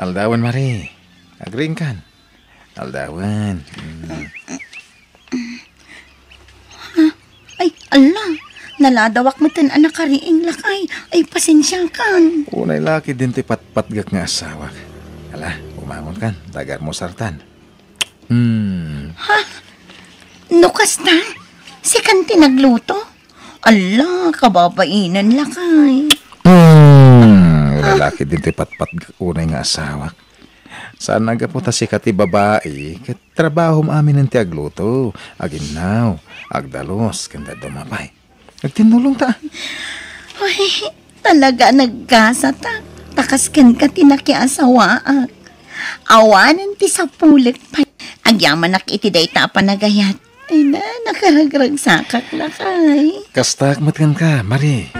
Aldawan, Mari. Agring kan. Aldawan. Ay, ala. Naladawak mo tan anak kariing lakay. Ay, pasensya kan. Unay laki din ti patpatgak nga asawa. Ala, umangon kan. Dagar mo sartan. Ha? Nukas na? Si Kanti nagluto? Ala, kababainan lakay. Lalaki din ti patpatgak unay nga asawa. Saan nagapunta si kati babae, kat trabaho amin ng ti agluto, aginaw, agdalos, kanda dumapay. Nagtinulong ta. Ay, talaga nagkasa ta. Takaskan ka tinakiasawaak. Awanan ti sa pulik pa. Agyaman nak iti day ta panagayat. Ay na, nakaragrag sakak lakay. Kastak matkan ka, Mari.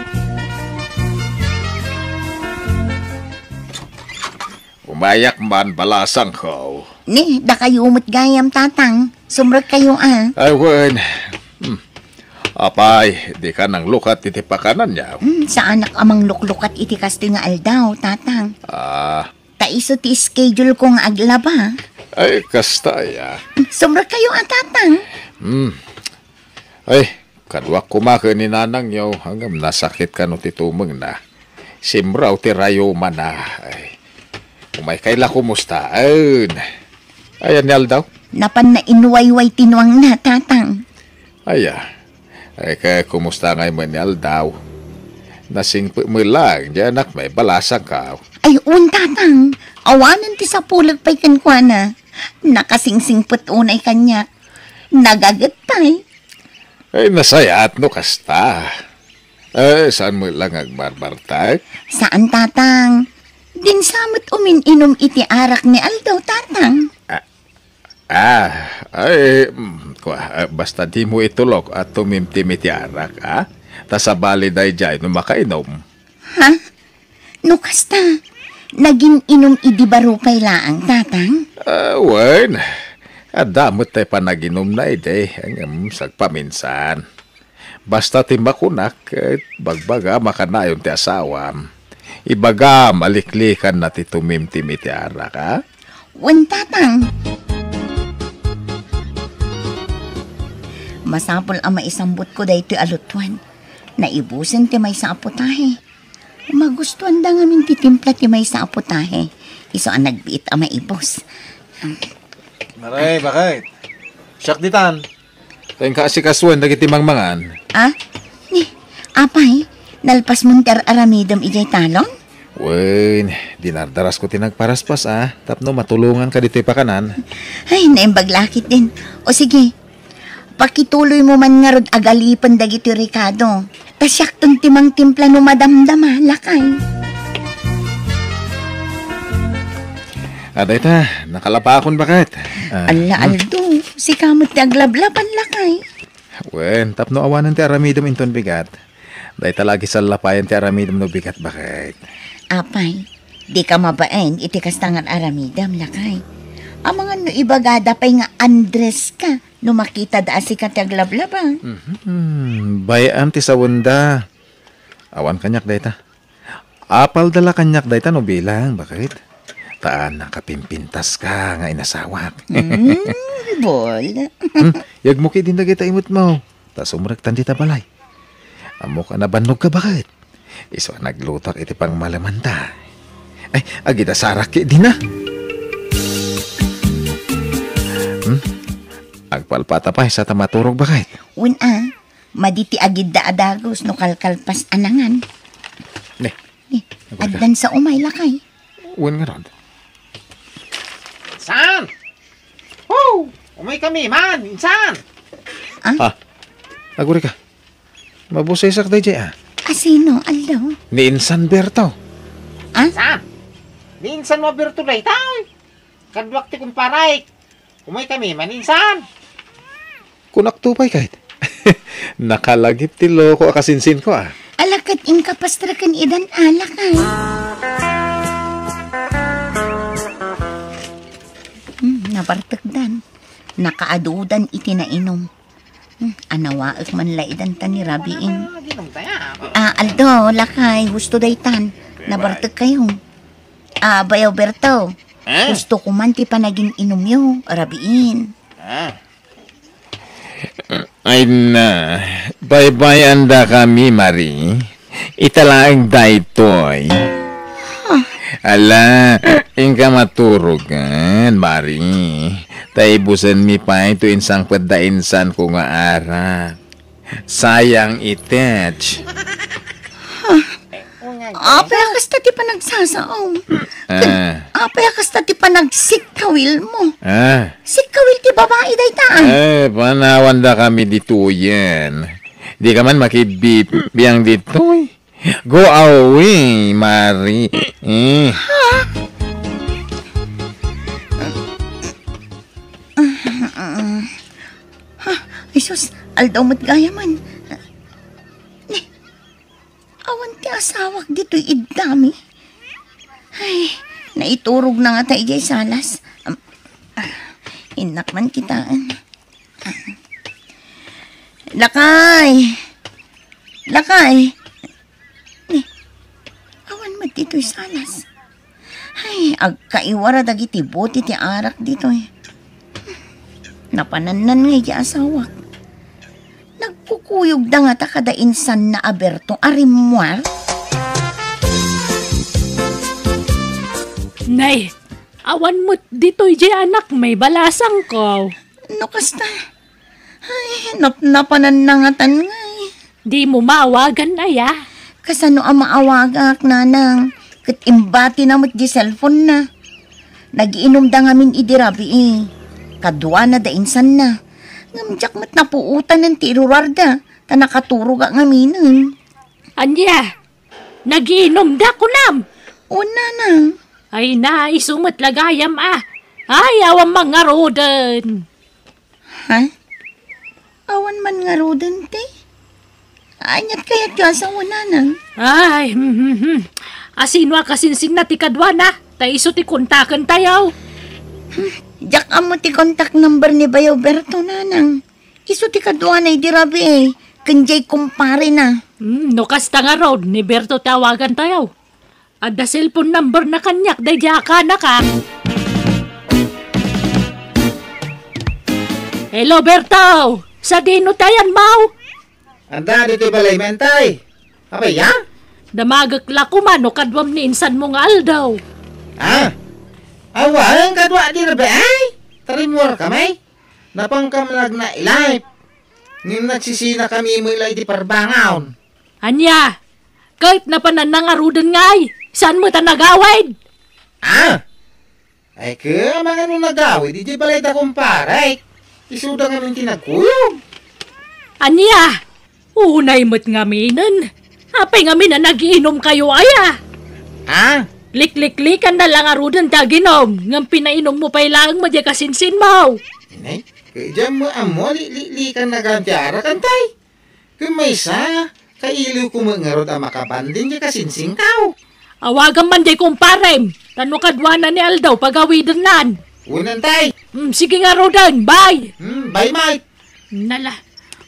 Umayak man balasang ko. Ni, da kayo umot gayam tatang. Sumrag kayo Ay, wen. Apay, di ka nang lukat iti pakanan niya. Sa anak amang luklukat iti kasto nga aldaw, tatang. Taiso ti schedule ko nga aglaba. Ay, kasta ya. Sumrag kayo tatang. Ay, kadwak kumaka ni nanang yaw hanggang nasakit ka no titumeng na. Simraw ti rayo man na. Ay, umay kaila kumusta. Ayan ni Aldaw. Napan na inuwayway tinuang na, tatang. Ay, kaya kumusta ngay man ni Aldaw? Nasing mo lang, di anak may balasang ka. Ay, tatang. Awanan ti sa pulag pa'y kankwana. Nakasingsingput unay kanya. Nagagat pa'y. Ay, nasayat no kasta. Saan mo lang agbarbartay? Saan, tatang? Dinsamot umin-inom iti arak ni Aldaw, tatang. Basta di mo itulog at tumimtim iti arak, tasabali day jay no makainom. Ha? Nukasta, naging inom idibaro pa'y laang, tatang? Wen, damot tayo pa naginom na ide, hanggang sagpaminsan. Basta timbakunak, bagbaga makanayon ti asawam. Ibaga maliklikan na ti tumimtim iti arak, Wen, tatang. Masapol ang maisambot ko dahi iti alutuan. Naibusan ti may sa aputahe. Magustuhan da nga min titimpla ti may sa aputahe. Iso ang nagbiit ang maibos. Maray, bakit? Siyak ditan. Tayong kasikasuan, nagitimang mangan. Ni, apay, nalpas mong ter aramidam ijay talon? Wen, dinardaras ko tinagparaspas, Tapno matulungan ka dito pakanan. Ay, naimbaglakit din. O sige, pakituloy mo man nga rod agalipan dagiti Ricardo. Tasyak tong timang timpla no madamdama, lakay. Aday ta, nakalapakon bakit? Aldo, si kamot ti aglablaban, lakay. Wen, tapno awanan ti aramidom inton bigat. Day talagi sa lapayan ti aramidom no bigat bakit? Apay, di ka mabaen iti kastangan aramidam, lakay. Ang mga no ibagada pa'y nga Andres ka, no makita da si kataglablabang. Bayaan ti sawanda. Awan kanyak dayta. Apal dala kanyak dayta no bilang, bakit? Taan nakapimpintas ka nga inasawak. Bol. Yag mo din dagita imot mo. Tas umrektan di balay. Amo ka nabannog ka bakit? Iso naglutak iti pang malamanta. Ay, agita sarak di na. Agpalpata pa sa tamaturog bakit? Maditi agid da adagos no kalkalpas anangan. Ne. Agdan sa umay lakay. Uwan nga ron. Insan! Umay kami, man! Insan! Aguri ka. Mabusay sak day jay, Sino, Aldo? Ni Insan Berto. Insan! Ni Insan mo birto day tao. Kadwak ti kumparay. Umay kami, man, Insan! Kunak tupay kahit. Nakalagip ti loko akasinsin ko, Alakat inkapastrakan idan alakay. Nabartagdan. Nakaadudan iti nainom. Anawaak man laidan tan ni Rabiin. Aldo, lakay, gusto daytan. Nabartag kayo. Bayaw Berto. Ah? Gusto ko man ti pa naging inom yo, arabiin. Ah. Ay na, bye-bye anda kami, Mari. Italaang daytoy. Ala, ingka maturugan, Mari. Taibusan mi pa ito insang padainsan ko nga ara. Sayang itech. Apay kasta ti pa nagsasaom. Apay kasta ti pa nagsikawil mo. Sikawil ti babae daytaan. Panawan da kami dito yan. Di ka man makibip biyang dito. Go away, Mari. Isus, aldaw mo't gaya man. Awan ti asawak dito'y idami. Ay, naiturog na nga tayo jay salas. Inak man kitaan. Lakay! Lakay! Awan man dito'y salas. Ay, agkaiwara dagiti buti ti arak dito'y. Napananan nga iti asawak. Nagpukuyog da nga ta kada insan na aberto arimwar. Nay, awan mo't dito'y di anak may balasang ko. No kasta? Ay, napanan na nga tan nga eh. Di mo maawagan na ya. Kasano ang maawagak nanang? Kat imbati na mo't di cellphone na. Nagiinom da nga min idirabi eh. Kadwa na da insan na. Ngamjak mat napuutan ng tirurarda. Ta nakaturog ang aminan. Anya, nagiinom da ko nam. Una nang. Ay na, isumat lagayam ah. Ay, awang mga rodan. Ha? Awan man nga rodan te. Anyat kaya't kasa una nang. Ay, Asinwa kasinsing na ti kadwa na. Ta iso ti kontakan tayaw. Jak amo ti contact number ni Bayo Berto nanang. Iso ti kadwa na idirabi eh. Kanjay kumpare na. No kasta nga raw, ni Berto tawagan tayaw. At the cellphone number na kanyak, day ka na ka. Hello, Berto! Sa dino tayan, Mau? Anda dito balay mentay. Abay ya? Damagak lako man, o kadwam ni insan mong aldaw. Awan kadwa di rabe ay. Tarimwar kami. Napangkamlag na ilay. Ngim nagsisina kami mo ilay di parbangaon. Anya, kahit na pananangarudan ngay, saan mo ta nagawid? Ay ka, mga nagawid, di balay ta kumparay. Isuda nga minti nagkuyog. Anya, unay mo't ngaminan. Apay ngamin na nagiinom kayo aya. Lik-lik-likan na lang arudan taginom. Ngam pinainom mo pa ilang madya kasinsin mo. Inay, kaya mo amo, li-likan na gantiara kantay. Kumaysa, kailiw ko mangarod ang makabandin niya kasinsing kao. Awagan man day kumparem. Tano kadwana ni Aldaw pagawidan nan. Unan tay. Sige nga rodan, bye. Bye, Mike. Nala,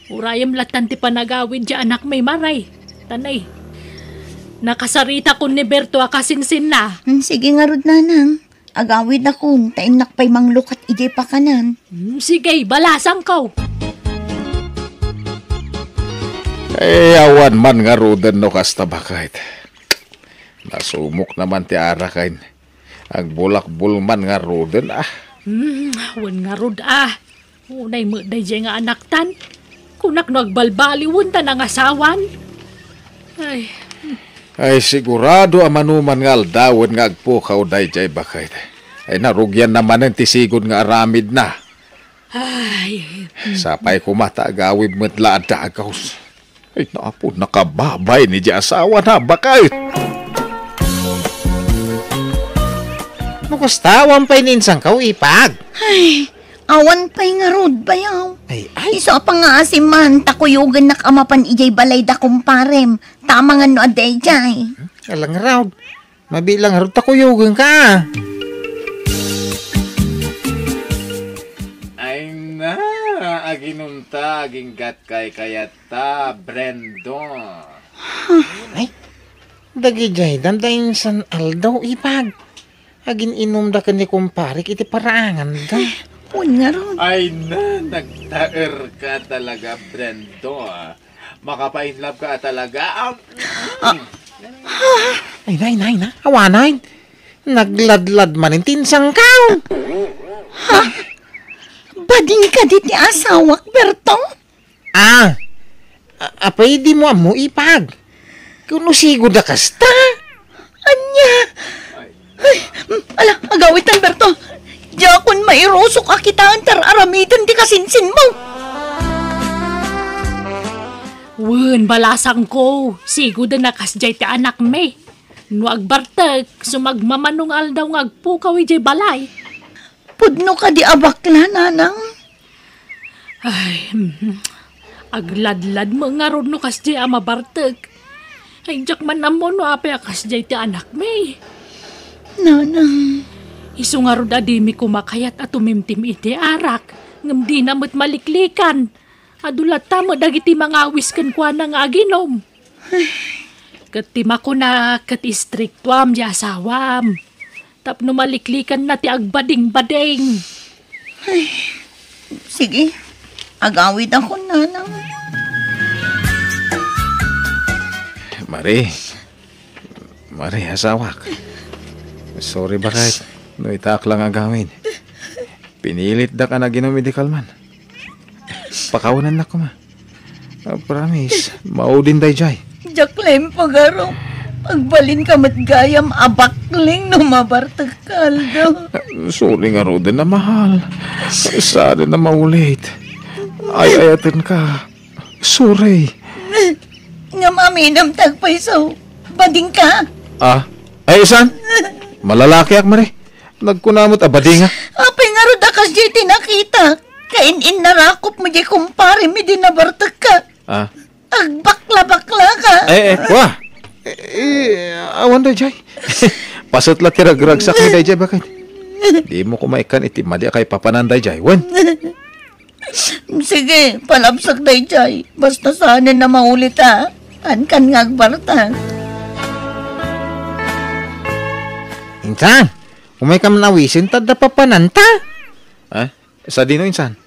urayam latan ti panagawid di anak may maray. Tanay, nakasarita ko ni Berto akasinsin na. Sige nga rod nanang. Agawid ako, tainak pa'y manglukat ide pa kanan. Sige, balasang ko. Awan man nga rodan no kasta bakit. Nasumok naman ti arakain. Agbulak-bul man nga rodan Wan nga rod Unay mo day nga anak tan. Kunak nagbalbaliwon tan ang asawan. Ay sigurado amanuman nga aldawon nga agpukaw day jay bakit. Ay narugyan naman ang tisigod nga aramid na. Sapay kumata agawid mo't laad agaws. Ay napo nakababay ni di asawa na bakit. Makastawan pa'y ninsang kau ipag. Ay, awan pa'y nga rod bayaw. Ay. Iso pa nga asiman, takuyugan nakamapan ijay balay da kumparem. Tama nga no aday jay. Alang raw. Mabilang raw takuyugan ka. Ay na, aginunta, aginggat kay kayata, Brendon. Ay, dagi jay, dandayin san aldaw ipag. Agin inom da ka ni kumpare, iti paraangan da. Un nga ron. Ay na, nagtaer ka talaga, Brendo. Makapainlove ka talaga. Ay, nay, awanay. Nagladlad man yung tinsang kao. Bading ka dit ni asawak, Bertong? Apay di mo amo ipag. Kuno sigod da kasta. Anya? Ay, ala, agawitan, Bertong. Yakon mairosok akitaan tararamitan di kasinsin mo. Wen, balasang ko. Sigod na nakasjay ti anak me. No agbartag, sumagmamanong aldaw ng agpukaw ijay balay. Pudno ka di abakla, nanang. Ay, agladlad mo nga ron no kasjay amabartag. Ay, jak man na mo no apay kasjay ti anak me. Nanang. Isu nga ron adimi kumakayat at tumimtim iti arak. Ngam di na mo't maliklikan. Adulat tamo dagiti mga awiskan kwa na nga aginom. Katima ko na katistriktuam di asawam. Tapno maliklikan na ti agbading-bading. Sige, agawid ako, nanang. Mari, asawak. Sorry ba kahit no itak lang agawin. Pinilit da ka na ginomedikal man. Pakawanan na ko ma. Promise, maudin day jay. Jaklem pagaro. Pagbalin ka matgayam abakling no mabartag kaldo. Sorry nga roden na mahal. Sana na maulit. Ayayatin ka. Sorry. Nga maminam tagpay so. Bading ka. Ay isan? Malalaki ak mare. Nagkunamot abadi nga. Apay nga ro dakas di tinakita. Kain-in narakop mo di kumpare mi di nabartag ka. Agbakla-bakla ka. Wah. Awan day jay. Pasot la tiragragsak ni day jay bakit? Di mo kumaikan iti madi kay papanan day jay. Wan. Sige, palabsak day jay. Basta sana na maulit ha. Kan nga agbartag. Insan, umay ka manawisin, tada papananta. Sa dino insan?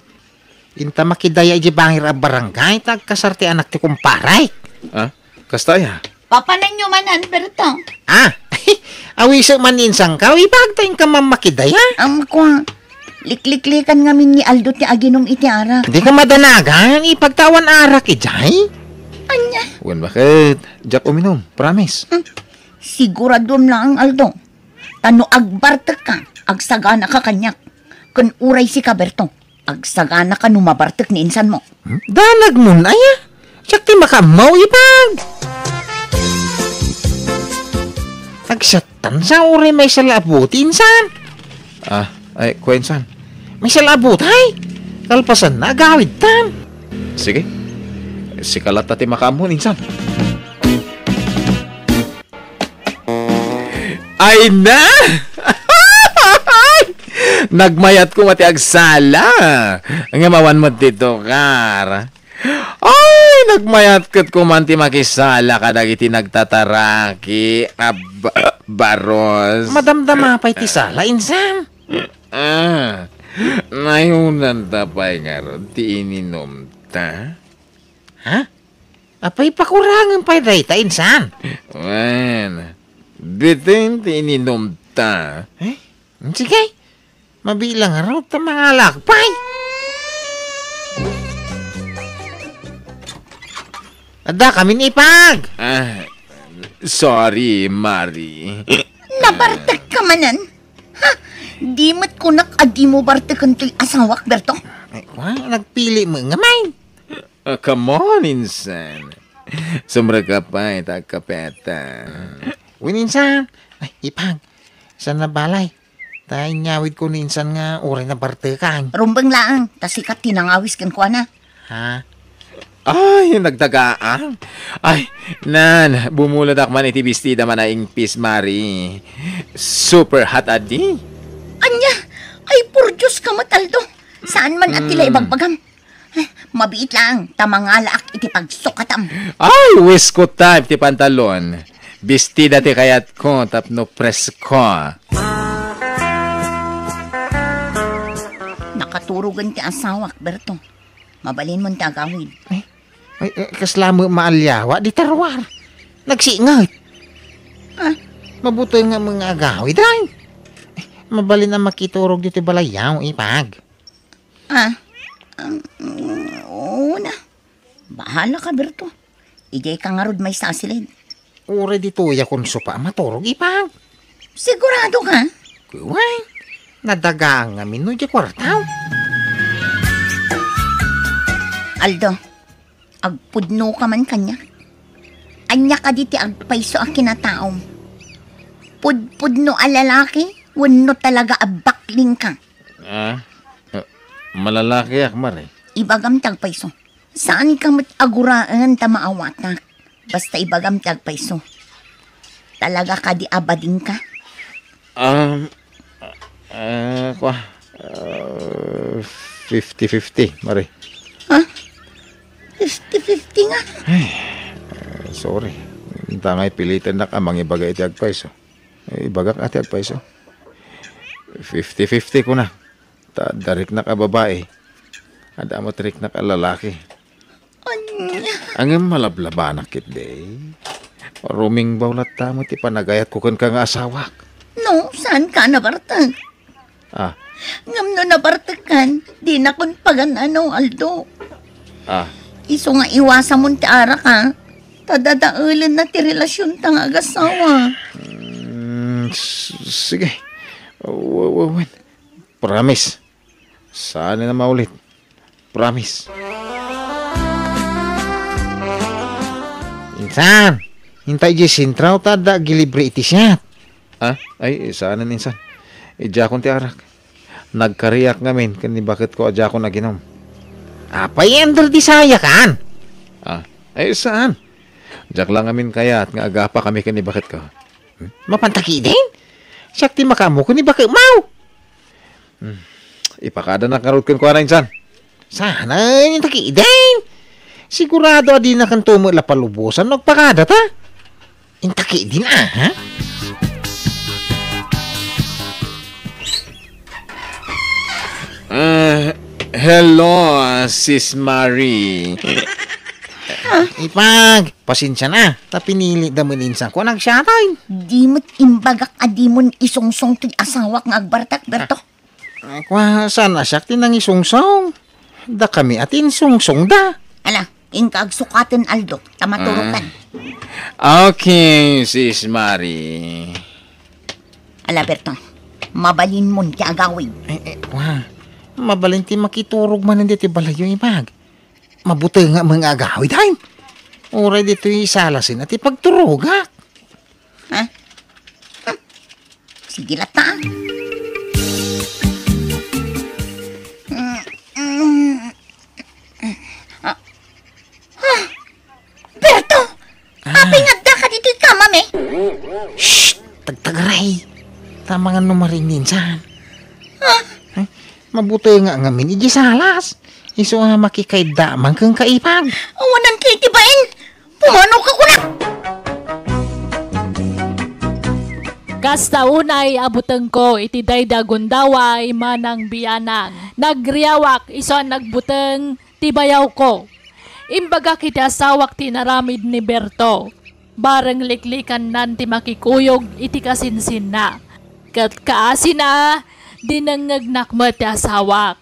Inta makidaya iji bangir a barangay, tagkasarte anak ti kumparay. Kastaya? Papanan nyo man, Bertong. Awisa man insang ka, ipagtayin ka mamakidaya. Kwa, likliklikan nga min ni Aldo ti aginom iti arak. Di ka madanagan, ipagtawan arak ijay. Anya? Wan bakit? Jack uminom, promise. Siguradom lang ang Aldo. Tano agbartag ka, agsagana ka kanyak. Kun uray si ka, Bertong, agsagana ka numabartag ni insan mo. Danag mo na ya. Siyak ti makamaw ipag. Agsatan sa uray may salabot, insan. Ay, kwensan. May salabot, ay. Kalpasan na, gawid tan. Sige. Si kalat ti makamon insan. Ay na! Nagmayat ko mati agsala. Ang mawan mo dito, kar. Ay, nagmayat kat ko man ti makisala kadagiti nagtataraki. Baros. Madamdama pa'y tisala, insan. Nayunan tapay nga ron, ti ininom ta. Apay pakurangan pa'y dayta, insan. Wen, bitin ti ininom ta. Sige. Mabilang araw ta mga lakpay. Ada kami ipag. Sorry, Mari. Nabartag ka manan. Di mo't kunak adi mo bartagan to'y asawak, Bertong. Nagpili mo nga may. Come on, insan. Sumra ka pa, itagkapeta. Insan. Ipag. Saan na balay? Tayo nyawid ko ni insan nga oray na bartakan. Rumbang laang, tasikat tinangawis kan ko na. Ay, nagtagaan. Ay, nan, bumulad ak man iti bestida man aing Peace Mari. Super hot adi. Anya, ay pur Diyos ka mataldo. Saan man at tila ibagbagam. Mabiit lang, tamangalaak iti pagsukatam. Ay, wisko type ti pantalon. Bestida ti kayat ko, tapno press ko. maturugan ti asawak, Berto. Mabalin mo ti agawid. Ay, kaslamo maalyawa, di tarwar. Nagsingat. Mabuto nga mga agawid, ay. Mabalin na makiturog dito balayaw, ipag. Oo na. Bahala ka, Berto. Ijay ka nga rod may sasilid. Ure dito ya kung supa maturog, ipag. Sigurado ka? Kuway, nadaga nga mino di kwartaw. Aldo, agpudno ka man kanya. Anya ka diti agpaiso a kinataom. Pudpudno a lalaki, wano talaga abakling ka. Malalaki akmar eh. Ibagam tagpaiso. Saan ka aguraan ta maawatak? Basta ibagam tagpaiso. Talaga ka di abading ka? 50-50, Mari. 50-50 nga. Sorry. Tangay pilitan na ka mangibagay iti agpaiso. Ibagak ati agpaiso. 50-50 ko na. Darik na ka babae. Ada mo trik na ka lalaki. Ang malablabanak kit day. Ruming bawlat tamo ti panagayat ko kan ka nga asawak. No, saan ka nabartag? Ngam no nabartagan, di na kun pagan Aldo. Iso nga iwasa mo ti ara ka. Tadadaulan na ti relasyon tang agasawa. Sige. Wait. Promise. Saan na maulit? Promise. Insan, hintay di sintraw tada gilibre iti siya. Ay, saan na ninsan? Ija akong ti arak. Nagkariyak ngamin, kani bakit ko adya ko naginom. Apay ender di saya kan? Ay, saan? Diyak lang ngamin kaya at nga agapa kami kani bakit ko. Mapantaki din? Siyak ti makamu kani bakit mau? Ipakada na karot kan ko na insan. Sana yung taki din. Sigurado adi na kan tumo la palubusan nagpakada ta. Intaki din ha? Hello, Sis Marie. Ipag, pasensya na. Ta pinili damon insan ko nagsyatay. Di mo't imbagak di mo isungsong ti asawak nga agbartak, Berto. Kwa sana siyak tinang isungsong. Da kami atin sungsong da. Ala, ingkag sukaten Aldo, tamaturukan. Okay, Sis Marie. Ala, Berto, mabalin mo ti agawin. Mabalinti makiturog man hindi ti balayo ipag. Mabuti nga mga agawid ay. Oray dito isalasin at ipagturogak. Sige lata. Berto! Apingagda ka dito kama, me? Shh! Tagtagaray. Tama nga numarin ninsan. Mabuti nga ngamin iji salas. Iso nga makikay damang kang kaipag. Awanan kay tibain. Pumano ka kuna. Kasta unay abuteng ko iti dayda gundaway manang biyanang. Nagriyawak iso nagbuteng tibayaw ko. Imbaga kiti asawak tinaramid ni Berto. Bareng liklikan nan ti makikuyog iti kasinsin na. Kat kaasin na dinangagnak mo ti asawak.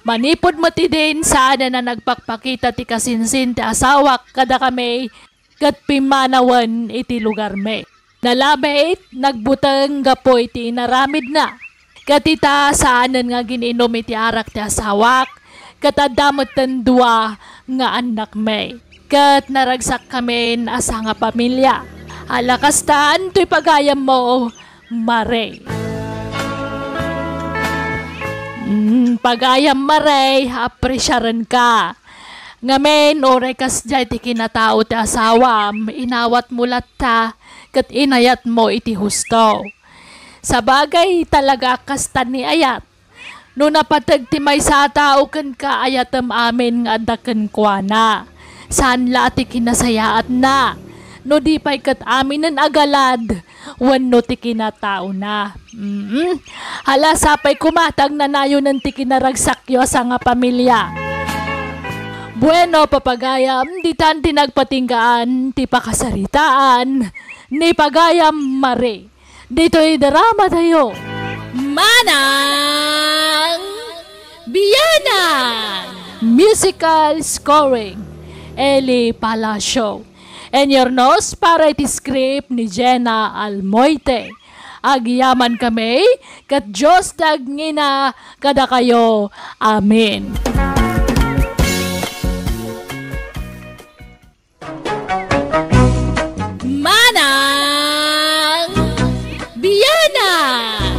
Manipod mo ti din saan na nagpakpakita ti kasinsin ti asawak kada kami kat pimanawan iti lugar me. Nalabait, nagbutang gapo iti naramid na. Katita saanan nga gininom iti arak ti asawak, katadamot ten dua nga anak me. Kat naragsak kami asa nga pamilya. Alakastaan to'y pagayam mo, Mare. Pagayam Mare, apresyaran ka. Ngamen, oray kas jay ti kinatao ti asawam, inawat mulat ta, kat inayat mo iti husto. Sa bagay talaga kastan ni ayat. No napatag ti may sa tao kan ka ayatem amin nga adaken kwa na. Saan la ti kinasayaat na. no di pa'y kat amin ng agalad, wano ti kinatao na. Hala sapay kumatag na nayo ng ti kinaragsakyo sa nga pamilya. Bueno, papagayam, di tan tinagpatinggaan, ti pakasaritaan, ni pagayam mare. Dito'y drama tayo. Manang Biyanan! Musical scoring, Eli Palacio. And your nose para iti script ni Jenna Almoite. Agyaman kami, kat Diyos tagngina kada kayo. Amen. Manang Biyanan!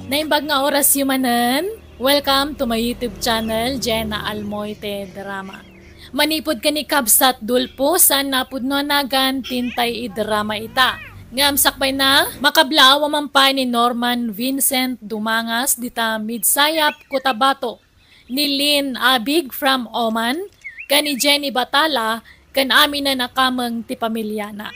Naimbag nga oras yumanan, welcome to my YouTube channel, Jenna Almoite Drama. Manipod ka ni Kabsat Dulpo, saan napod no nagan tintay i-drama ita. Ngam sakbay na, makablaw amampay ni Norman Vincent Dumangas, dita Midsayap, Cotabato. Ni Lynn Abig from Oman, kani Jenny Batala, kan amin na nakamang ti pamilyana.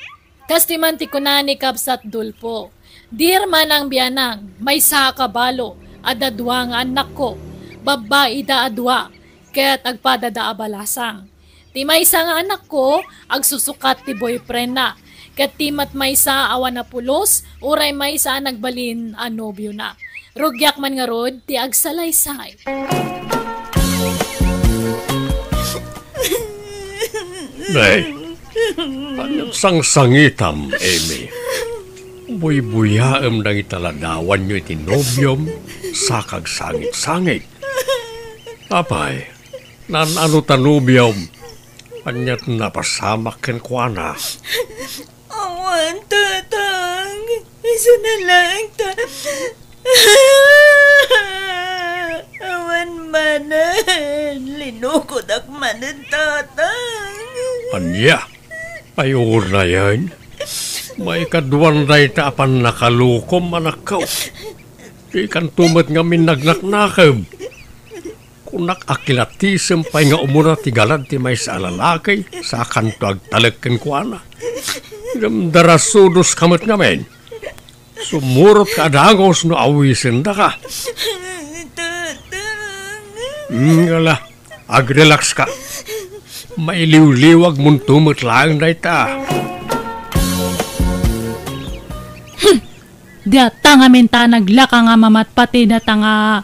Kastiman ti kuna ni Kabsat Dulpo. Dear Manang Biyanang, may sa kabalo, adadwa nga anak ko, babae da adwa, kaya't agpadada abalasang. Ti may sa nga anak ko, agsusukat ti boyfriend na, kat ti mat may sa awan na pulos, uray may sa nagbalin a nobyo na. Rugyak man nga rod, ti agsalaysay. Nay, anong sang-sangitam, Amy? Buy-buyaam nang italadawan nyo iti nobyom sa kagsangit-sangit. Apay, nan-ano tanubyom, anyat napasamak ken kuana. Awan, tatang, isa na lang ta. Awan manan, linukod ak manan, tatang. Anya, ayon na yan. May kaduan day ta apan nakalukom manakaw. Di kan tumat nga minagnaknakam. Kunak akilatisem pay nga umuna tigalad ti may sa alalakay sa kanto agtalagken kuana. Darasudos kamat ngamen. Sumurot ka adangos no awisen da ka. Ngala, agrelax ka. Mailiw-liwag mong tumat lang day ta. Data nga minta naglaka nga mamat pati data nga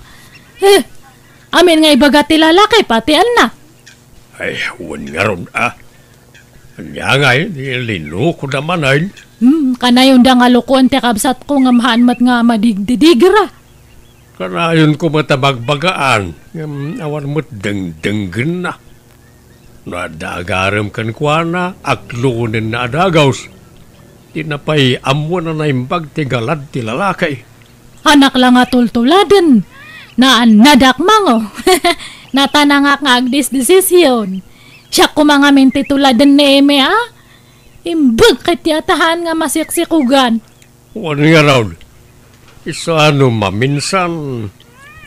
amin nga ibaga ti lalaki pati anak. Ay, huwag nga ron Anya nga lino ko naman ay. Kanayon da nga lukuan ti Kabsat ko nga mahanmat nga madigdidigra. Kanayon ko matabagbagaan. Awan mo't deng-denggen na. Nadagaram kan kwa na aklunin na adagaws. Tinapay amo na naimbag ti galad ti lalakay. Anak lang nga tultuladen. Naan nadak mango. Natanangak nga agdis-desisyon. Siya kumangamin tituladen ni Eme Imbag kay tiyatahan nga masiksikugan. Wala nga raw. Isa maminsan.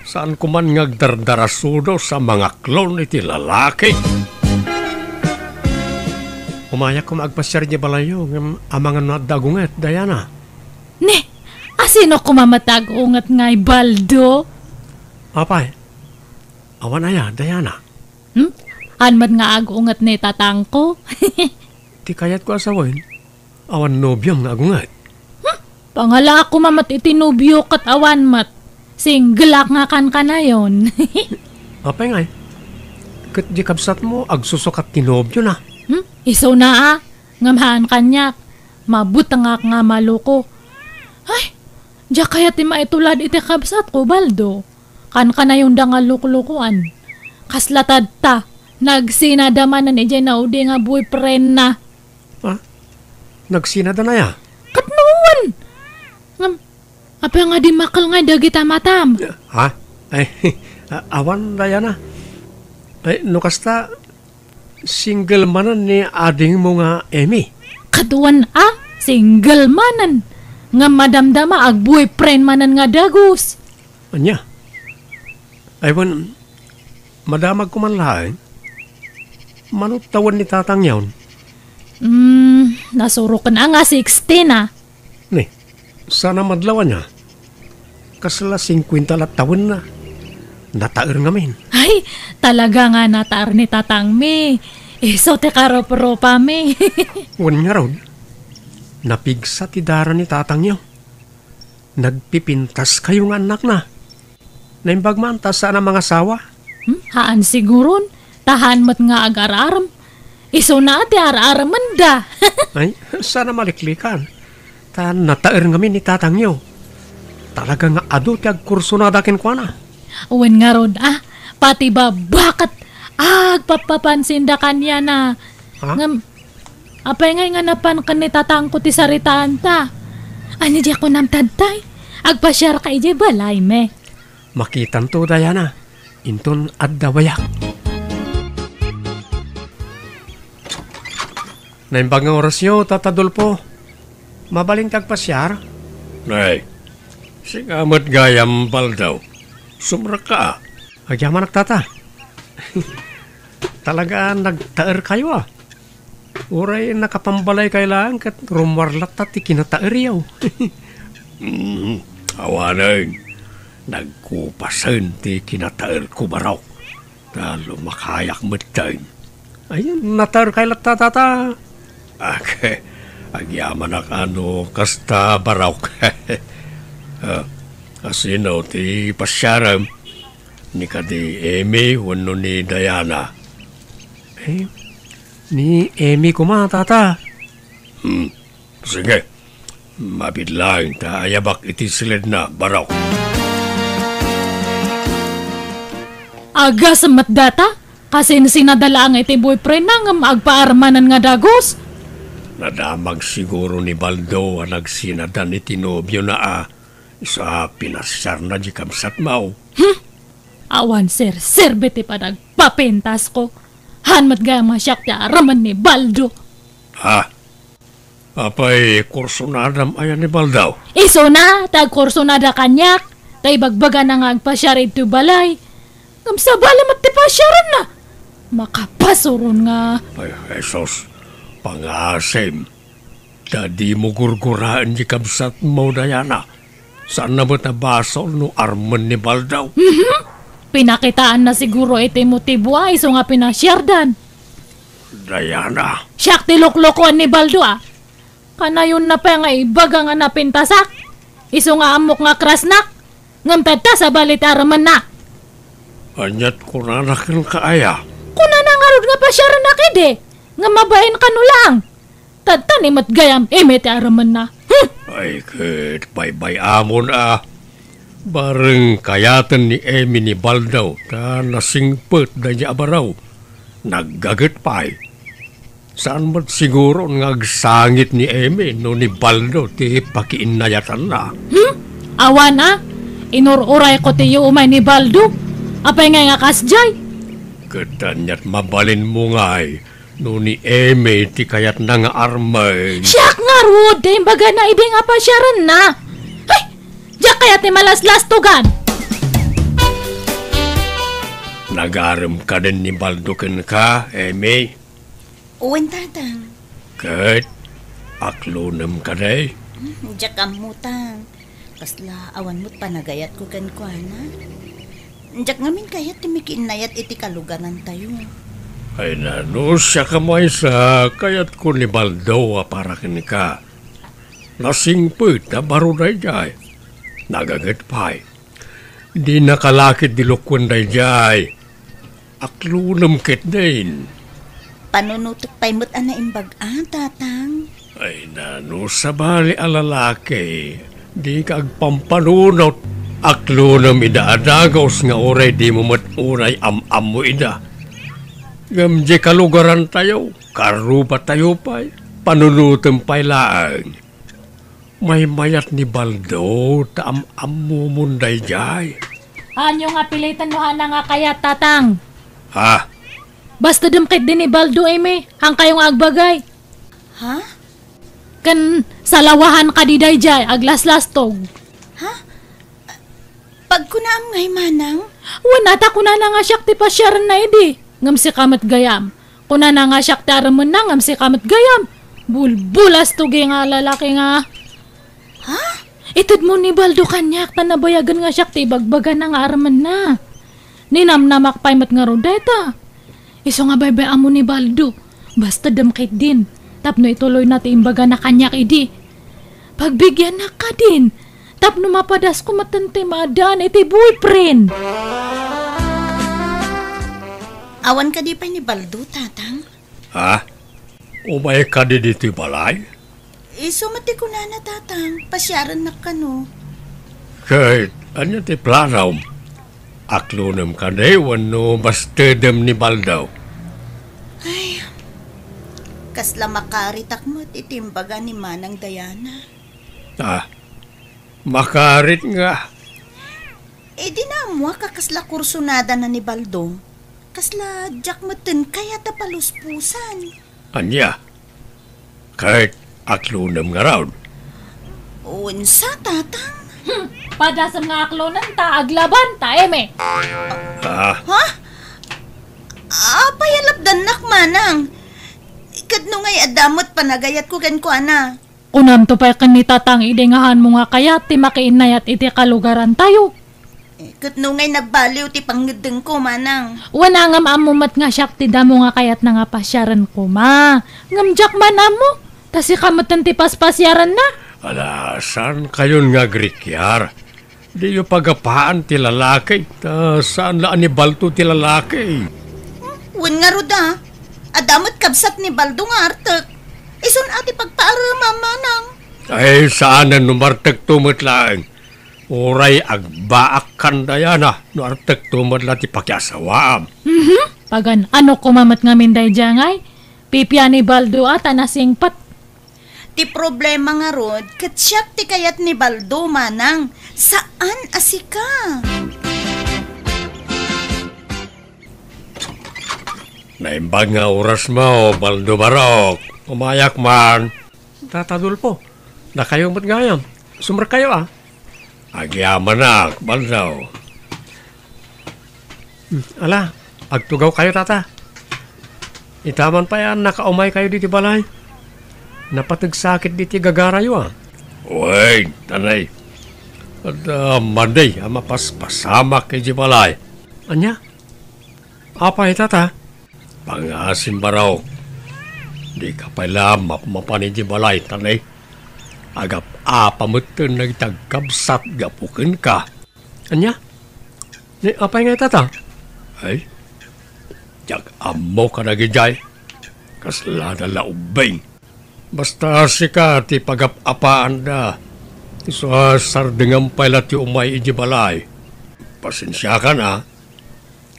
Saan kuman ngagdardarasudo sa mga klon iti lalaki. Umayak ko maagpasyar niya balayo amangan na dagunget, Diana. Ne, asino ko mamatagunget nga Baldo? Apay, awan na ya, Diana. Anmat nga agunget ni tatang ko? Ti kayat ko asawin, awan nobyong nga agunget. Pangala ako mamat itinubyo kat awan mat. Singlak nga kan na yon. Apay nga kat di kabsat mo, agsusukat tinobyo na. Iso na ngamahan kanyak. Mabutangak nga maluko. Ay, diya kaya ti maitulad iti Kabsat ko, Baldo. Kan na yung da nga luklukuan. Kaslatad ta. Nagsinadaman na ni Jay na udi nga boyfriend na. Nagsinada na ya? Katnuan! Apa nga di makal nga dagita matam. Ha? Ay, awan Diana. Ay, nukasta single manan ni ading mo nga Amy. Katuan single manan. Nga madamdama ag boyfriend manan nga dagos. Anya? Aywan, madamag ko man lahat. Manot tawan ni tatang yawn. Nasuro ka na nga 16 ah. Ni, sana madlawan niya. Kasala 50 taon na. Nataer ngamin. Ay, talaga nga nataar ni tatang mi. So te karo-pro pa mi. Wan nga raw. Napigsa ti dara ni tatang niyo. Nagpipintas kayong anak na. Naimbagmantas sana mga sawa. Haan siguron. Tahan mo't nga agar-aram. Iso na ati ar-araman da. Ay, sana maliklikan. Nataer ngamin ni tatang niyo. Talaga nga ado ti agkurso na dakin kwa na. Uwan nga rod pati ba bakit agpapapansin da kanya na. Ha? Ngam, apay nga napan ka ni tatang ko ti saritaan ta. Ano di ako namtadtay? Agpasyar ka ije balay me. Makitan to, Diana. Inton addawayak. Naimbag nga oras nyo, Tatadolpo. Mabaling tagpasyar? Nay, singamat gayam baldaw. Sumra ka. Agyaman nagtata. Talaga nagtaer kayo Uray nakapambalay kailangan kat rumwarlat tati kinataer yaw. Awanan. Nagkupasan ti kinataer ko baraw. Talo makayak matayin. Ayun, nataer kay latata. Agyaman ak kasta baraw. Kasino ti pasyaram ni kadi Amy wano ni Diana. Ni Amy kuma tata. Sige, mabidlang ta ayabak iti silid na baraw. Aga sa matdata? Kasi sinadala ang iti boyfriend na nga agpaarmanan nga dagos. Nadamag siguro ni Baldo ang nagsinadan iti nobyo na sa pinasyar na di kamsat mau. Awan sir, beti pa nagpapentas ko. Hanmat gaya masyak ti araman ni Baldo. Apay kursonadam ayan ni Baldaw. Iso na, tag kursonada kanyak. Tay bagbaga na nga agpasyar ito balay. Kamsabala ti pasyaran na. Makapasuron nga. Ay, Jesus, pangasim. Dadi mo gurguraan di kamsat mo, Diana. Saan na ba't nabasol no arman ni Baldaw? Pinakitaan na siguro iti motibo iso nga pinasyardan. Diana. Siyak tiloklokoan ni Baldo Kanayon na pa nga ibaga nga napintasak. Iso nga amok nga krasnak. Ngampeta sa balit araman na. Anyat ko na nakin kaaya. Kuna na nga nga pasyaran na kide. Nga mabain ka no lang. Tadtanimat gayam emete araman na. Ay, kit, bay-bay amon Bareng kayatan ni Amy ni Baldaw ta nasingpet da niya abaraw. Naggagat pa'y. Saan ba't siguro ngagsangit ni Amy no ni Baldaw ti pakiinayatan na? Awan inururay ko ti umay ni Baldo. Apay nga kasjay. Katanyat mabalin mo nga'y no ni Amy ti kayat na nga armay. Siyak nga Rod, baga na ibing apasyaran na. Ay, diyak kayat ni malas-lastugan. Nagaram ka din ni Baldo ka, Amy. Uwan tatang. Kat, aklonam ka day. Diyak amutang. Kasla awan mo't panagayat ko kan kwa na. Diyak ngamin kayat timikinayat iti kaluganan tayo. Ay nano siya kamay sa kayat ko ni Baldo para ka. Nasingpit na baro na jay. Nagagat pa'y. Di nakalakit dilukwan na jay. Aklunam kit din. Panunutok pa'y mo't imbag tatang. Ay nano sa bali alalaki. Di ka agpampanunot. Aklunam idaadagos nga oray di mo mat-uray am-am mo ida. Gamje kalugaran tayo, karupa tayo pa'y, panunutem pa'y laang. May mayat ni Baldo, taam-am mo munday jay. Anyo nga pilitan mo na nga kaya tatang. Basta dumkit din ni Baldo hang kayong agbagay. Kan salawahan ka di day jay, aglas-lastog. Pag kunaam ngay manang? Wanata ko na nga siyak ti pasyaran na idi. Ngam si kamat gayam. Kuna na nga siya taraman na ngam si kamat gayam. Bulbulas to nga lalaki nga. Ha? Itad mo ni Baldo kanyak na nabayagan nga siya tibagbagan na nga araman na. Ninamnamak pa'y mat nga rodeta. Iso nga baybayaan mo ni Baldo. Basta damkit din. Tapno ituloy natin imbaga na kanyak idi. Pagbigyan na ka din. Tapno mapadas ko matante madan iti boyfriend. Awan ka di pa ni Baldo, tatang? Ha? Umay ka di dito balay? Sumati ko na tatang. Pasyaran na ka no. Kahit, ano ti planaw? Aklunam ka na wano bastedem ni Baldaw. Ay, kasla makaritak mo titimbaga ni Manang Diana. Makarit nga. Di na mo kakasla kursunada na ni Baldo. Kasla jak meten kaya tapaluspusan. Anya? Kahit aklunam nga raw. Unsa, tatang? Padasam nga aklonan ta aglaban ta eme. Ha? Payalapdan nak manang. Kadno ngay adamot panagayat ko kan ko ana. Unam to pa kan ni tatang idengahan mo nga kaya ti makiinayat iti kalugaran tayo. Kadno ngay nagbaliw ti panggedeng ko manang. Wana nga maamumat nga siyak ti damo nga kayat na nga pasyaran ko ma. Ngamjak man amo. Tasi kamatan ti paspasyaran na. Alasan kayon nga grikyar? Di yung pagapaan ti lalaki. Saan laan ni Balto ti lalaki? Wen nga roda. Adamot kabsat ni Baldo nga artek. Isun ati pagpaarama manang. Ay saan na numartag tumot lang? Uray agbaak kandayana. Nuartag tumot lang ti pakyasawaam. Pagan ano kumamat nga minday jangay? Pipya ni Baldo ata nasingpat. Ti problema nga rod, katsyak ti kayat ni Baldo manang. Saan asika? Naimbag nga oras mo, Baldo Barok. Umayak man. Tatadul po. Na kayong matgayam. Sumra kayo Agyaman na, Baldo. Ala, agtugaw kayo tata. Itaman pa yan, nakaumay kayo dito balay. Napatagsakit dito gagarayo Wait, tanay. At Monday, mapaspasamak kay balay. Anya? Apa tata? Pangasin baraw. Di ka pala mapanin di balay, tanay. Agap pamutin nagtagkabsat gapukin ka. Anya? Ni apa nga tata? Ay, jag amo ka nagijay. Kasla na laubing. Basta sika ti pagapapaan da. So sardengam pala ti umay iji balay. Pasensya ka na.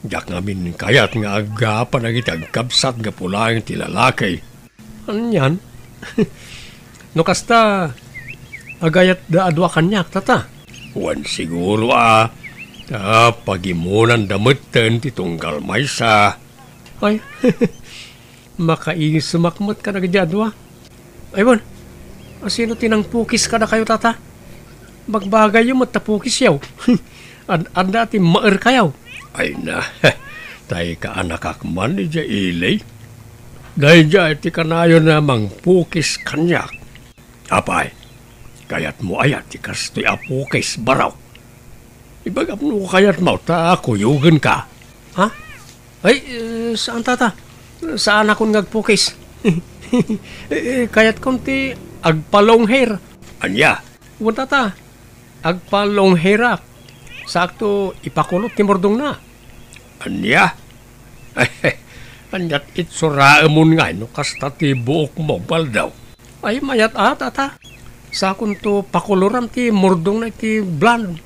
Jak ngamin kayat nga agapan na kitagkabsat nga pulang ti lalaki. Anyan? No kasta agayat da adwa kanyak tata. Wan siguro pagimunan damutan ti tunggal maysa. Ay, makaisumakmat ka na gadyadwa. Aywan, sino tinang pukis ka na kayo tata? Magbagay yung matapukis yaw. Anda ti maar kayaw. Ay na, tayo ka anakakman ni dya ilay. Dahil dya iti kanayo namang pukis kanyak. Apay, kayat mo ayat ti kastoy apukis baraw. Ibagap mo kayat mo ta kuyugan ka. Ha? Ay, saan tata? Saan akong nagpukis? Kayat konti agpalong hair. Anya? Uwan tata, agpalong hairak. Sakto ipakulot ti mordong na. Anya? Anyat itsuraemon nga no kasta ti buok mo baldaw. Ay mayat tata. Sakon to pakuluram ti mordong na ti blonde.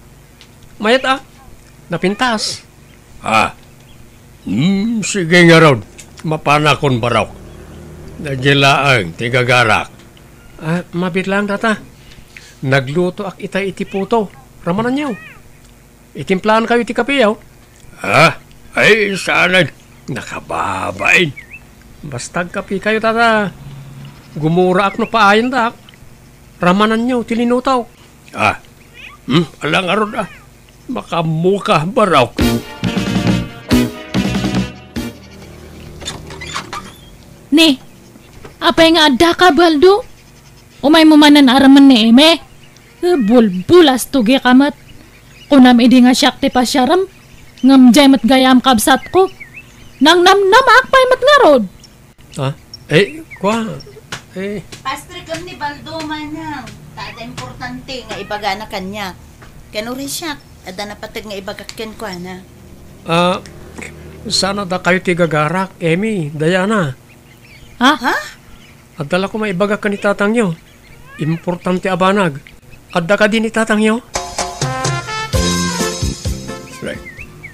Mayat napintas. Sige nga raw. Mapanakon baraw. Nagyalaang tigagarak. Mabit lang tata. Nagluto ak itay iti puto. Ramanan niyo. Itimplahan kayo iti kapiyaw. Ay sana nakababain. Basta kapi kayo tata. Gumura ak no paayan dak. Ramanan niyo tilinutaw. Alang arod makamuka baraw. Ni, apay nga adda ka, Baldo? Umay mo manan araman ni Eme? Bulbulas tugi kamat. Kunam idi nga siyak ti pasyaram, ngamjay mat gayam kabsat ko. Nang akpay mat ngarod. Pastre kam ni Baldo manang. Tada importante nga ibaga na kanya. Kanuri siya, ada na patag nga ibagakyan ko na. Sana da kayo tigagarak, Emi, Diana. Ha? Adala ko maibaga ka ni tatang nyo. Importante abanag. Adda ka din ni tatang nyo.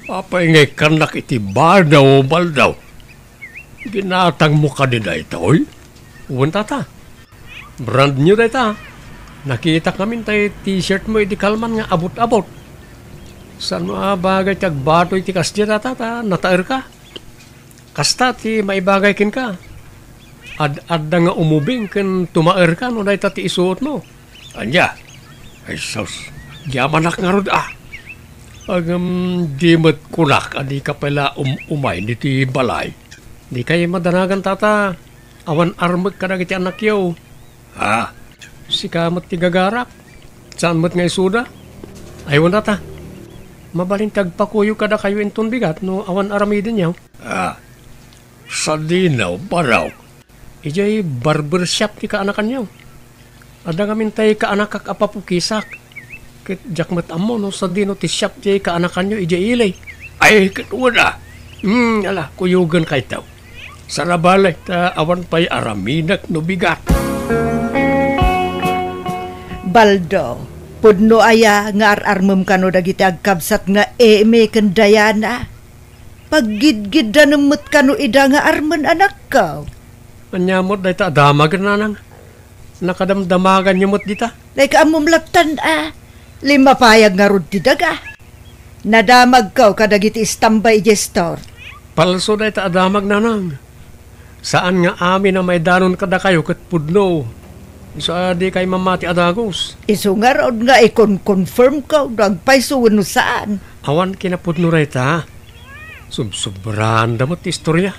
Apay ngay kanak iti bardaw o baldaw. Ginatang mo ka din na ito, oy. Uwan tata. Brand new na ita. Nakita kami tayo t-shirt mo iti kalman nga abot-abot. Saan mo bagay tagbato iti kasya tata, nataer ka. Kasta ti maibagay kin ka. Adda nga umubing ken tumaer ka no dahi ti isuot mo. Anya, ay sus, yamanak nga rod di mat kunak, adi ka pala umay niti balay. Di kayo madanagan tata, awan armag ka na kiti anak yaw. Si kamat ti gagarak, saan mat nga isuda? Aywan tata, mabalin tagpakuyo kada kayo inton bigat no awan aramidin yaw. Sa dinaw, baraw. Ijay barbershop ti kaanakan yaw. Ada ngamin tayo kaanak kak apapukisak. Kit jakmat amo no sa dino ti shop jay kaanakan nyo ijay ilay. Ay, katuna. Ala, kuyugan kay tao. Sarabalay ta awan pa'y araminak no bigat. Baldo, pudno aya nga ararmem kano dagiti agkabsat nga Eme ken Diana. Paggidgid da nemmet kano ida nga armen anak ka. Anyamot dahi ta adamagan na nang. Nakadamdamagan nyo mo't dita. Like amom laptan 5 payag nga rod ti daga. Nadamag ka kadagiti istambay gestor. Palso dahi ta adamag na nang. Saan nga amin na may danon kada kayo kat pudno. Isa di kay mamati adagos. Iso nga rod nga ikon-confirm ka nagpaysuwan no saan. Awan kinapudno ray ta. Subsobran damot istorya.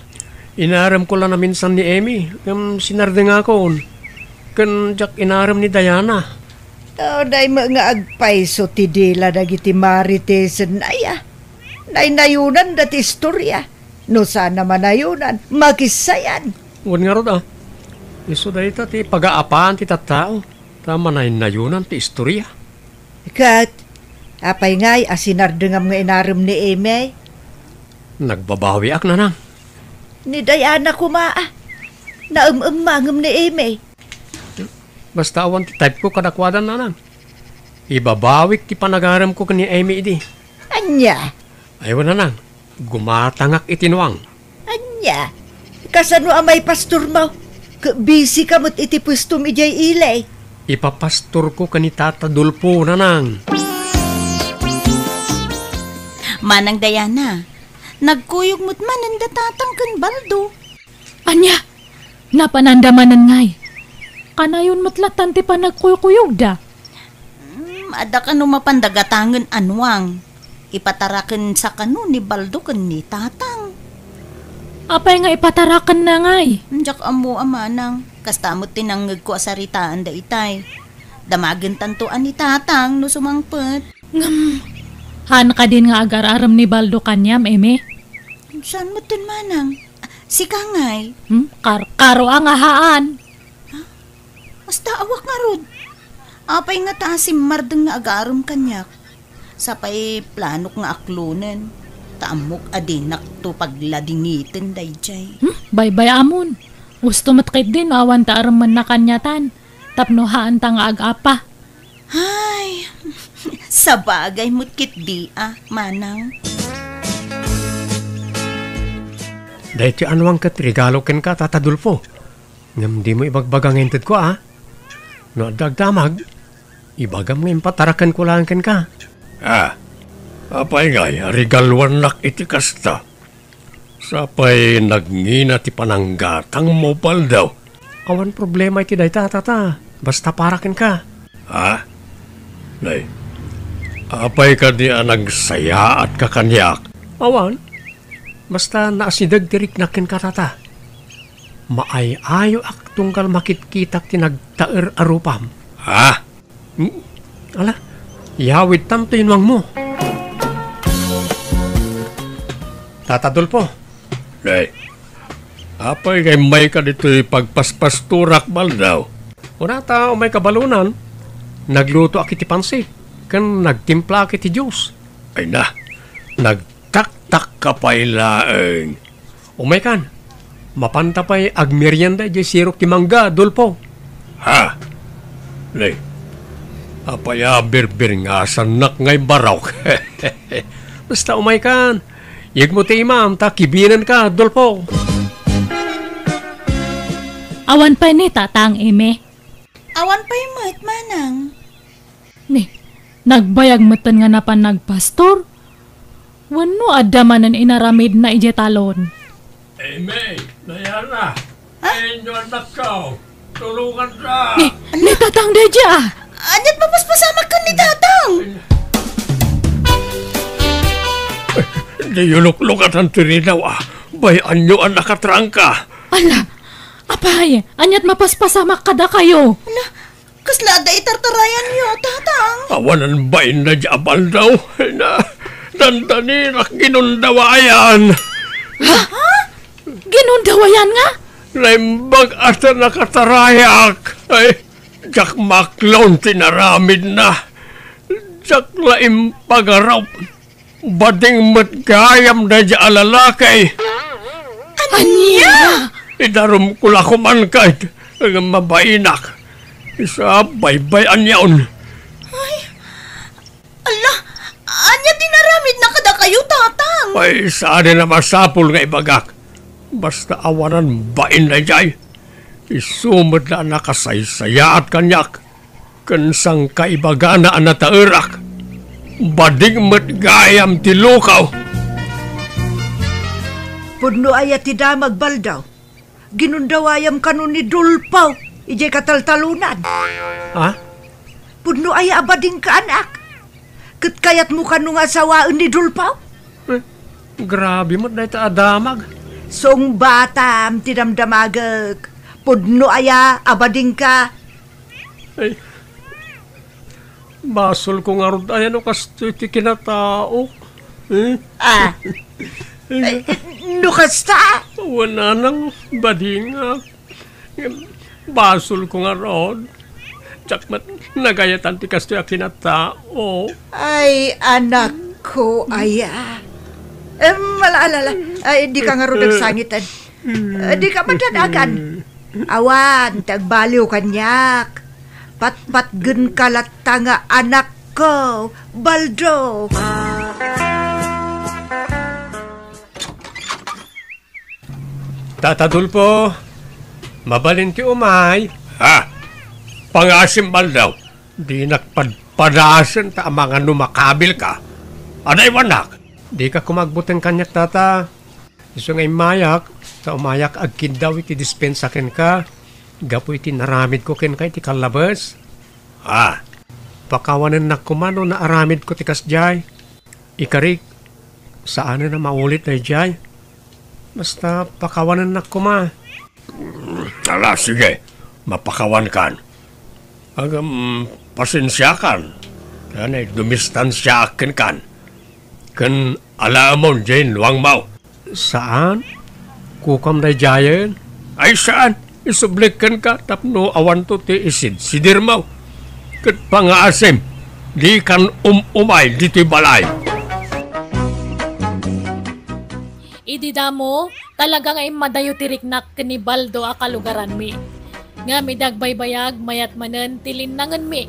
Inaram ko lang na minsan ni Emi. Sinarde nga ko. Kan jak inaram ni Diana. Day mga agpayso ti dila dagiti maritesen aya. Naynayunan dati istorya. No sana manayunan, makisayan. Uwan nga rod Iso dahi ta ti pag-aapaan ti tattao. Tama naynayunan ti istorya. Kat, apay ngay asinardengam nga inaram ni Eme. Nagbabawi ak na nang. Ni Diana kumaa. Naumangam ni Eme. Basta awan ti type ko kadakwadan na nang. Ibabawik ti panagaram ko kani Amy idi. Anya? Ayaw na nang. Gumatangak itinuang. Anya? Kasano amay pastor mo? Busy ka mo't iti pwestom ijay ilay. Ipapastor ko kani Tata Dulpo na nang. Manang Diana, nagkuyog mo't manan datatang kan Baldo. Anya, napanandamanan ngay. Kanayon matlatan ti pa nagkuyog da. Ada ka mapandagatangan anwang. Ipatarakan sa kanu ni Baldo kan ni tatang. Apay nga ipatarakan na ngay. Njak amo amanang. Kastamot tinangag ko asaritaan da itay. Damagan tantuan ni tatang no sumangpet. Han ka din nga agar-aram ni Baldo kanyam, Eme? Saan mo tin manang? Si Kangay. Karo ang ahaan. Basta awak nga rod. Apay nga taasim mardeng nga agaram kanyak. Sapay planok nga aklunan. Taamok adinak to pagladingitin dayjay. Bye-bye amon. Gusto matkit din awan ta aram man na kanyatan. Tapnohaan ta nga agapa. Ay, sa bagay mo't kit di manang. Dahil ti anwang kat regalo ken ka, Tata Dulfo. Ngam di mo ibagbagang ented ko No dagdamag, ibagam nga impatarakan ko lang ken ka. Apay ngay, regalwan nak iti kasta. Sapay nagngina ti pananggatang mo daw. Awan problema iti day tata. Basta parakin ka. Nay, apay ka di nagsaya at kakanyak. Awan, basta naasidag tirik nakin ka tata. Maayayo ak tunggal makitkitak tinagtaer arupam. Ha? Ala, yawit tam tinwang mo. Tata Adolfo. Nay, apay kay may ka dito pagpaspasturak baldaw. Una ta may kabalunan, nagluto akiti pansit, kan nagtimpla akiti juice. Ay na, nagtaktak ka pa'y laeng. Umay kan, mapanta pa'y agmerienda di sirok ti mangga, Adolfo. Ha? Nay, apaya berbir nga sanak ngay barok. Basta umay kan, yag mo ti imam, ta kibinan ka, Adolfo. Awan pa ni tatang eme. Awan pa'y mat, manang. Ni, nagbayag matan nga na pa nagpastor. Wano adamanan inaramid na ijetalon. May, Nayana, inyo anak ko, tulungan ka. Ni tatang deja. Anyat mapaspasama ka ni tatang. Di yuluk-lukat ang tirinaw bayan nyo ang nakatrangka. Ala, apay, anyat mapaspasama kada kayo. Ala, kasla da itartarayan niyo, tatang. Awanan bayin na jabal daw. Na, dandanin ak ginundawayan. Ha? Ginundawayan nga? Laimbag ata nakatarayak. Ay, jak maklon tinaramid na. Jak laim pagaraw. Bading matgayam na dya alalakay. Anya? Idarum kula kuman kahit mabainak. Isa baybayan yaon. Ala, anya dinaramid na kada kayo, tatang. Ay, saan na masapul nga ibagak. Basta awanan bain na jay. Isumad na nakasaysayaat kanyak. Kansang kaibagana ang natairak. Bading matgayam ti lukaw. Pudno aya ti damag baldaw. Ginundawayam kanu ni Dulpaw. Ijay kataltalunan. Ha? Pudno aya abading ka anak. Kat kayat mo kanu nga asawaan ni Dulpaw. Grabe mo na ito adamag. Song batam tinamdamagag. Pudno aya abading ka. Ay, basol ko nga rin ayan o kasto iti kinatao. Nukasta? Wala nang badinga. Basol ko nga rin. Tsakmat nagayatan ti kasto yung kinatao. Ay, anak ko, aya. Malaalala, ay, di ka nga rin nagsangitan. Di ka madanagan. Awan, tagbaliw kanyak. Patpatgun kalata nga anak ko, Baldo. Tata Adolfo, mabalin ti umay. Ha? Pangasim baldaw. Di nakpadpadasan ta mga numakabil ka. Aday wanak. Di ka kumagbutang kanyak, tata. Iso ngay mayak, ta umayak agkid daw iti dispensaken ka. Gapo iti naramid ko ken kay ti kalabas. Ha? Pakawanan na kumano na aramid ko ti kasjay. Ikarik, saan na maulit na jay? Basta pakawanan na kuma. Ala, sige. Mapakawan kan. Agam pasensya kan. Kanay dumistansya akin kan. Kan alamon jen luang mau. Saan? Kukam na jayan? Ay saan? Isublikan ka tapno awan to ti isid. Sidir mau. Kat pangaasim. Di kan umay diti balay. Idida mo, talaga nga madayo tiriknak kani Baldo a kalugaran mi. Nga mi dagbaybayag mayat manen tilinangan mi.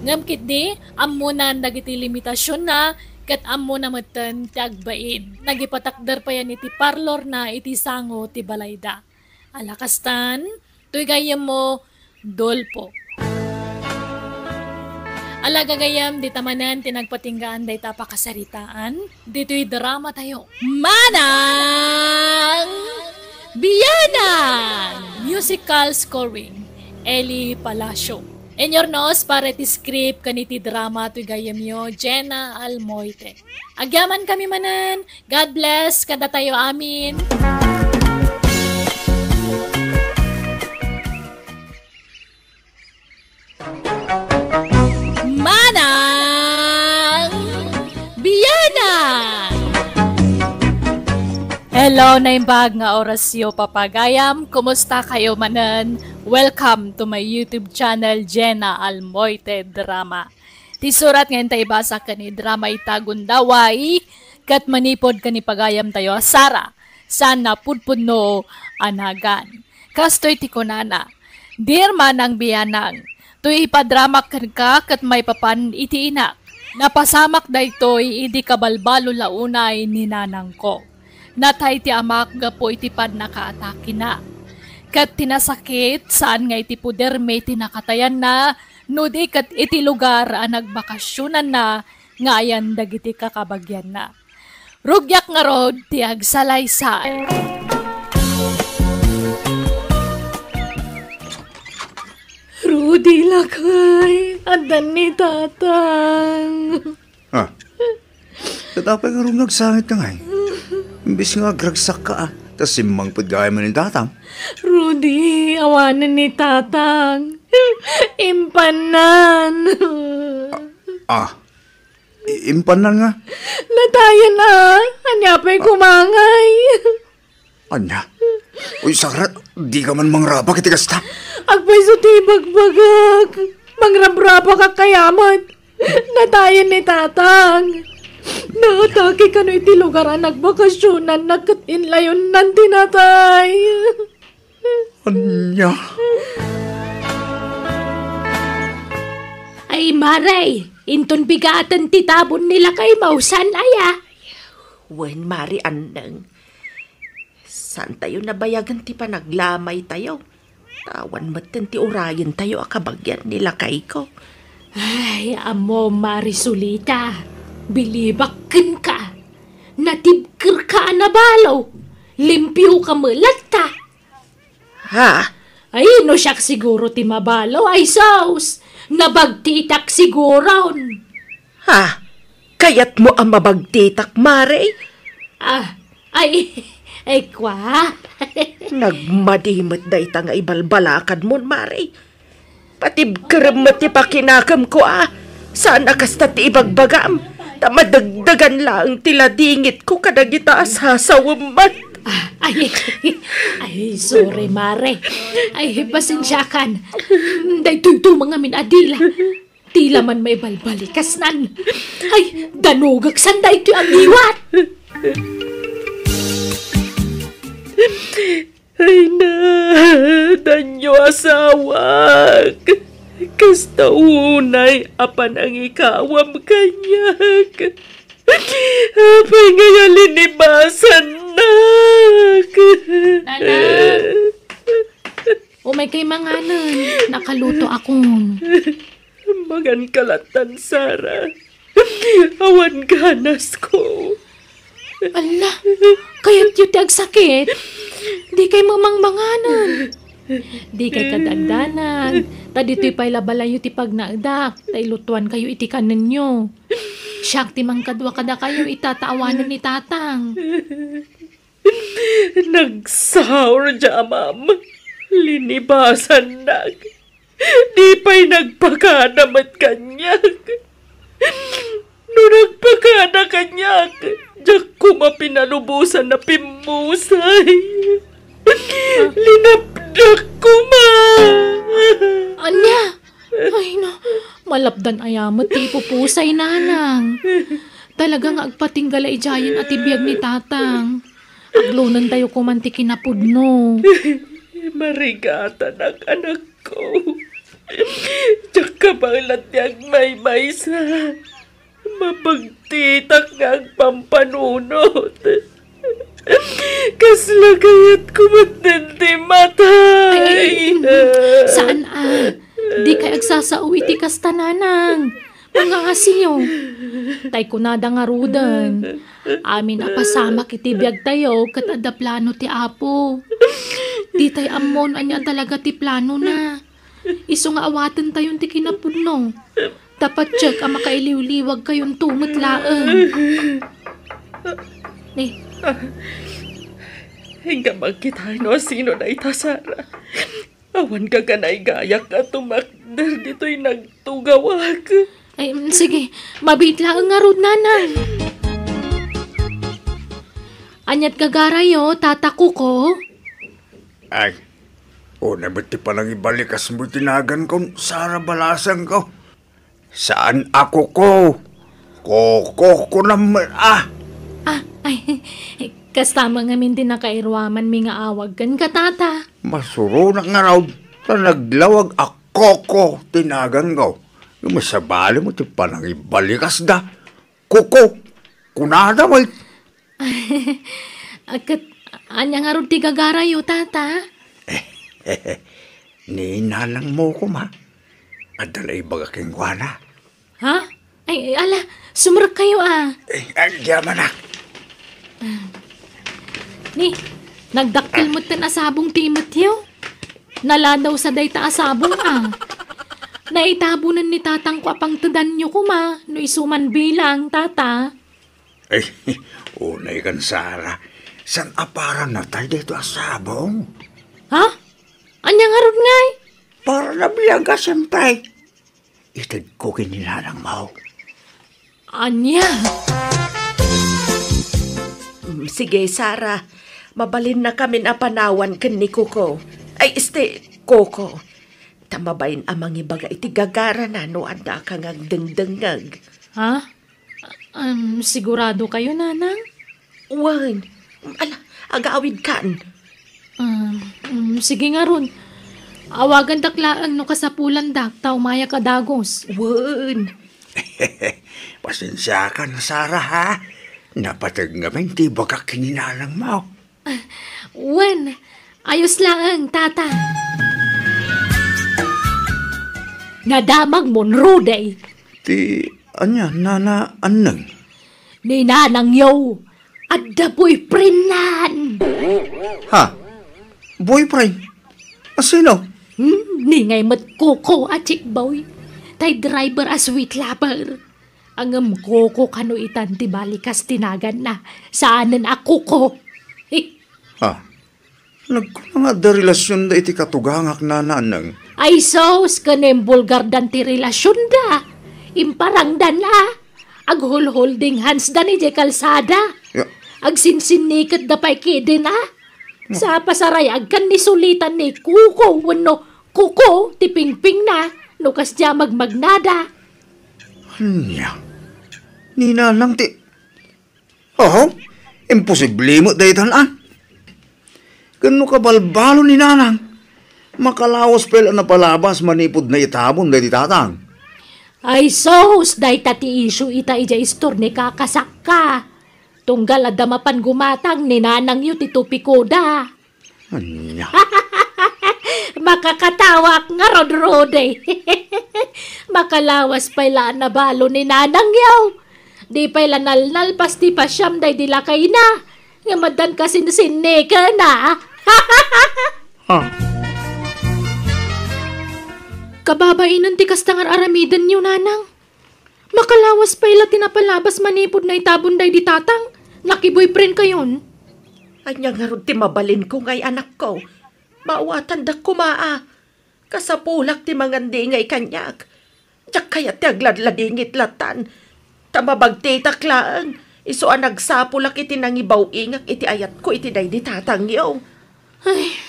Ngam kit di, amunan dagiti limitasyon na, kat amo na matan ti agbaid. Nagipatakdar pa yan iti parlor na iti sango ti balayda. Alakastan, tuy gayam mo, Dolpo. Alagagayam, di tamanan, tinagpatinggaan, day tapakasaritaan. Dito'y drama tayo. Manang Biyanang! Musical scoring, Eli Palacio. Enyornos, para ti script kaniti drama to'y gayam yo, Jenna Almoite. Agyaman kami manan. God bless, kada tayo amin. Hello na imbag nga orasyo papagayam. Kumusta kayo manan? Welcome to my YouTube channel, Jenna Almoite Drama. Tisurat ngayon tayo basa ka ni drama itagundaway kat manipod ka ni pagayam tayo Sara. Sana pudpudno anagan. Kastoy ti kunana. Dear manang biyanang, tuy ipadramak ka kat may papan iti inak. Napasamak daytoy idi kabalbalo launay ni nanang ko. Natay ti amak gapo iti pad nakaatake na. Kat tinasakit saan nga iti puder may tinakatayan na nudi kat iti lugar ang nagbakasyonan na ngayan dagiti kakabagyan na. Rugyak nga rod ti agsalaysay. Rudy lakay, andan ni tatang. Katapay nga rin nagsangit ka nga eh. Imbis nga agragsak ka tas simang pagkaya mo ni tatang. Rudy, awanan ni tatang. Impanan. Impanan nga. Latayan na. Anya pa'y kumangay. Anya? Uy, Sara, di ka man mangraba kitigasta. Agpay sa tibagbagag. Mangrabraba ka kayamat. Latayan ni tatang. Naatake ka no iti lugar ang nagbakasyonan nagkatinlayon ng tinatay. Anya? Ay maray, inton bigatan titabon nila kay mausan aya. Wen mari andeng. Saan tayo nabayagan ti panaglamay tayo? Tawan maten ti urayan tayo akabagyan nila kay ko. Ay, amo Marisulita. Bilibakken ka. Natibkir ka na balaw. Limpyo ka malata. Ha? Ay, no siyak siguro ti mabalaw ay saus. Nabagtitak siguro. Ha? Kayat mo ang mabagtitak, Mare? Ay, kwa? Nagmadimot da ita nga ibalbalakad mo, Mare. Patibkirim mo ti pakinakam ko, Saan akasta ti ibagbagam? Tamadagdagan lang tila dingit ko kadagita asasawam man. Ay, sorry, Mare. Ay, pasensyakan. Daytoy mga minadila. Tila man may balbalikas nan. Ay, danugag sanday ito ang iwat. Ay na, danyo asawag. Kasta unay, apan ang ikawam kanyak. Apay nga linibasan na. Nanak, umay kay manganan. Nakaluto akong. Magan kalatan, Sara. Awan ganas ko. Ala, kaya't yung tagsakit. Di kay mamangmanganan. Di kay kadagdanag. Tadito'y pa'y labalayo ti pagnagdak. Tay lutuan kayo iti kanan nyo. Siyak ti mangkadwa kada kayo itataawanan ni tatang. Nagsaur dya, ma'am. Linibasan nag. Di pa'y nagpakadamat kanyak. No nagpakada kanyak, diyak ko mapinalubusan na pimusay. Linapdak ko, ma. Anya? Ay no, malapdan ayamat ti pupusay nanang. Talagang agpatinggal ijayan at ibiyag ni tatang. Aglunan tayo kumanti kinapudno. Marigata ng anak ko. Diyak ka balat niyang may maysa. Mapagtitak nga ang pampanunot. Kaslagayat ko matindi matay. Saan di kay agsasauwi ti kastananang. Mga asiyo. Tay kunada nga rudan. Amin apasamak iti biyag tayo kat adda plano ti apo. Di tay amon anya talaga ti plano na. Iso nga awatan tayon ti kinapudno. Dapat check ang makailiw-liwag kayong tumot laeng. Hingga magkita no sino na ita, Sara. Awan ka kanay gayak at tumakder dito'y nagtugawag. Ay, sige, mabit lang nga rod nanang. Anyat kagarayo, tata Kuko. Ay, una ba't pa nang ibalikas mo tinagan ko, Sara balasang ko? Saan ako ko? Koko ko naman, Ay, kastama nga min din nakairwaman mi nga awag kan ka, tata. Masuro na nga raw, na naglawag ako ko, tinagan ko. Yung masabali mo, pa nang ibalikas da. Kuko, kunada mo. Anya nga ron ti kagarayo, tata. Ninalang mo ko, ma. Adala ibaga kengwana. Ha? Ay, ala, sumurag kayo Yaman na. Ni, nagdakkel mo tan asabong Timoteo. Naladaw sa dayta asabong Naitabunan ni tatang ko apang tudan nyo kuma, no isuman bilang, tata. Ay, unay kan Sara. San aparan na tayo dito asabong? Ha? Anya nga ron ngay? Para nabilang ka, siyempre. Itad ko kinilalang mo. Anya? Sige, Sara. Mabalin na kami na panawan kan ni Kuko. Ay, Koko. Tamabayin amang ibaga iti gagara na no anda kang agdengdengag. Ha? Sigurado kayo, nanang? Wan. Agawid kan. Sige nga ron. Awagan daklaan no kasapulan dak, tao maya kadagos. Wan. Pasensya ka na, Sara, ha? Napatag ngamin, di ba ka kininalang mo? Wan, ayos lang, tata. Nadamag mon, Ruday. Ti, anya, nana, anang? Ni nanang yo, at the boyfriend nan. Ha? Boyfriend? Sino? Ni ngay mat Kuko at chikboy. Tay driver a sweet lover. Ang Kuko kano itan ti balikas tinagan na. Saanan ako ko. Ha? Nagkuna nga da relasyon da iti katugangak na nanang. Ay sos, kanem bulgar dan ti relasyon da. Imparang dan Aghol-holding hands da ni kalsada. Yeah. Agsinsinikot da pa'y kidin Sa pasarayag kan ni sulitan ni Kuko. Wano, Kuko, ti pingping na. Nukas dya magmagnada. Anya? Nina lang ti... Oh, imposible mo dahi tanan. Gano ka balbalo ni nanang? Makalawas pala na palabas manipod na itabon dahi tatang. Ay sos, dahi tati issue ita ija istor ni kakasak ka. Tunggal adamapan gumatang ni nanang yu titupikoda. Anya? Makakatawak nga rod-rode. Makalawas pala na balo ni nanang yaw. Di pala nalnal pasti pa siyam day dilakay na. Nga madan kasinsinne ka na. Kababainan ti kastangar aramidan niyo, nanang. Makalawas pala tinapalabas manipod na itabon day di tatang. Lucky boyfriend kayon. Anya nga ron ti mabalin ko ngay anak ko. Maawatan da kumaa. Kasapulak ti mangandi ngay kanyak. Tsak kaya ti agladladingit latan. Tamabagti taklaan. Iso ang nagsapulak iti nangibaw ingak iti ayat ko iti day di tatangyo. Ay,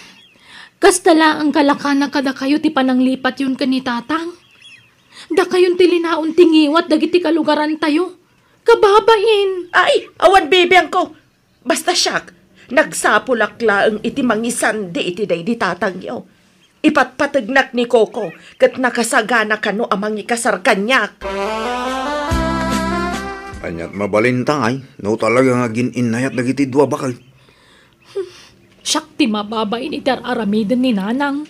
kastala ang kalakana kada kayo ti pananglipat yun ka ni tatang. Da kayon ti linaon tingiwat dagiti kalugaran tayo. Kababain. Ay, awan bibiyang ko. Basta siyak. Nagsapulak laang iti mangisan di iti day di tatangyo. Ipatpatagnak ni Koko kat nakasagana kano amang ikasar kanyak. Anyat mabalintang ay, no talaga nga gininayat dagiti dua bakal. Siyak ti mababain itar aramidan ni nanang.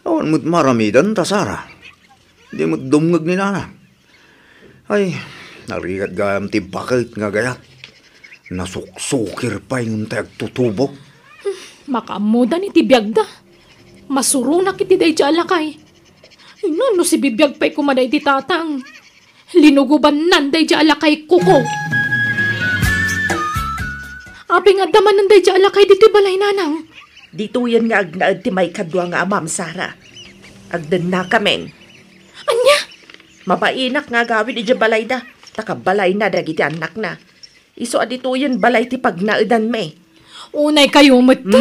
Awan mo't maramidan ta, Sara. Di mo't dumngag ni nanang. Ay, narigat gayam ti bakal nga gayat. Nasuksukir pa yung tayag tutubo. Makamudan iti biyagda. Masurunak iti day alakay. No si bibiyag pa'y kumaday ti tatang. Linuguban nanday di alakay Kuko. Api nga daman nanday di alakay dito balay nanang. Dito yan nga agnaad ti may kadwa nga amam, Sara. Agdan na kamen. Anya? Mabainak nga gawin iti balay da. Takabalay na dagiti anak na. Iso adito yan balay ti pagnaadan me. Unay kayo mata.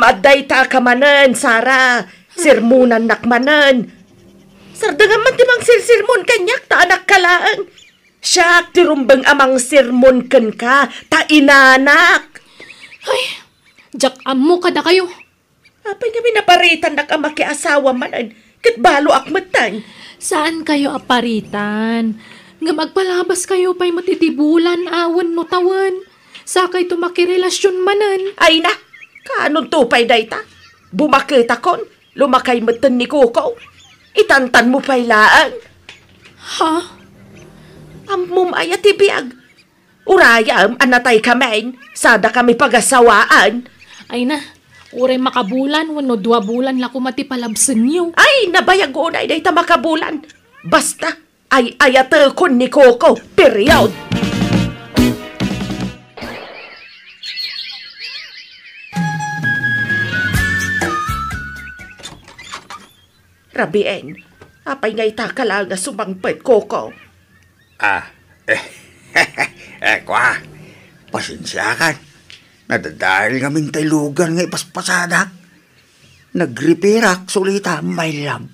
Aday ta ka manen, Sara. Sirmunan nakmanen. Sardangan man timang sirmon kanyak, ta anak kalaan. Siya, tirumbang amang sirmon kan ka, ta inanak. Ay, jak amo kada kayo. Apay nga minaparitan na ka makiasawa manan, kat balo akmatan. Saan kayo aparitan? Nga magpalabas kayo pa'y matitibulan, awan no tawan. Sakay tumakirelasyon manan. Ay na, kanon tupay dayta? Bumakita kon, lumakay matan ni Kuko. Itantan mo pa'y laan. Ha? Amum ay atibiyag. Urayam, anatay kamain, sada kami pagasawaan. Ay na, uray makabulan, wano 2 bulan la kumati palabsan niyo. Ay, nabayag unay dayta makabulan. Basta, ay ayate kon ni Coco, period. Rabien, apay ngay takala nga sumangpet, Coco. Kwa, pasensya ka. Nadadahil kaming taylugan nga ipaspasada. Nagripirak, sulita, my love.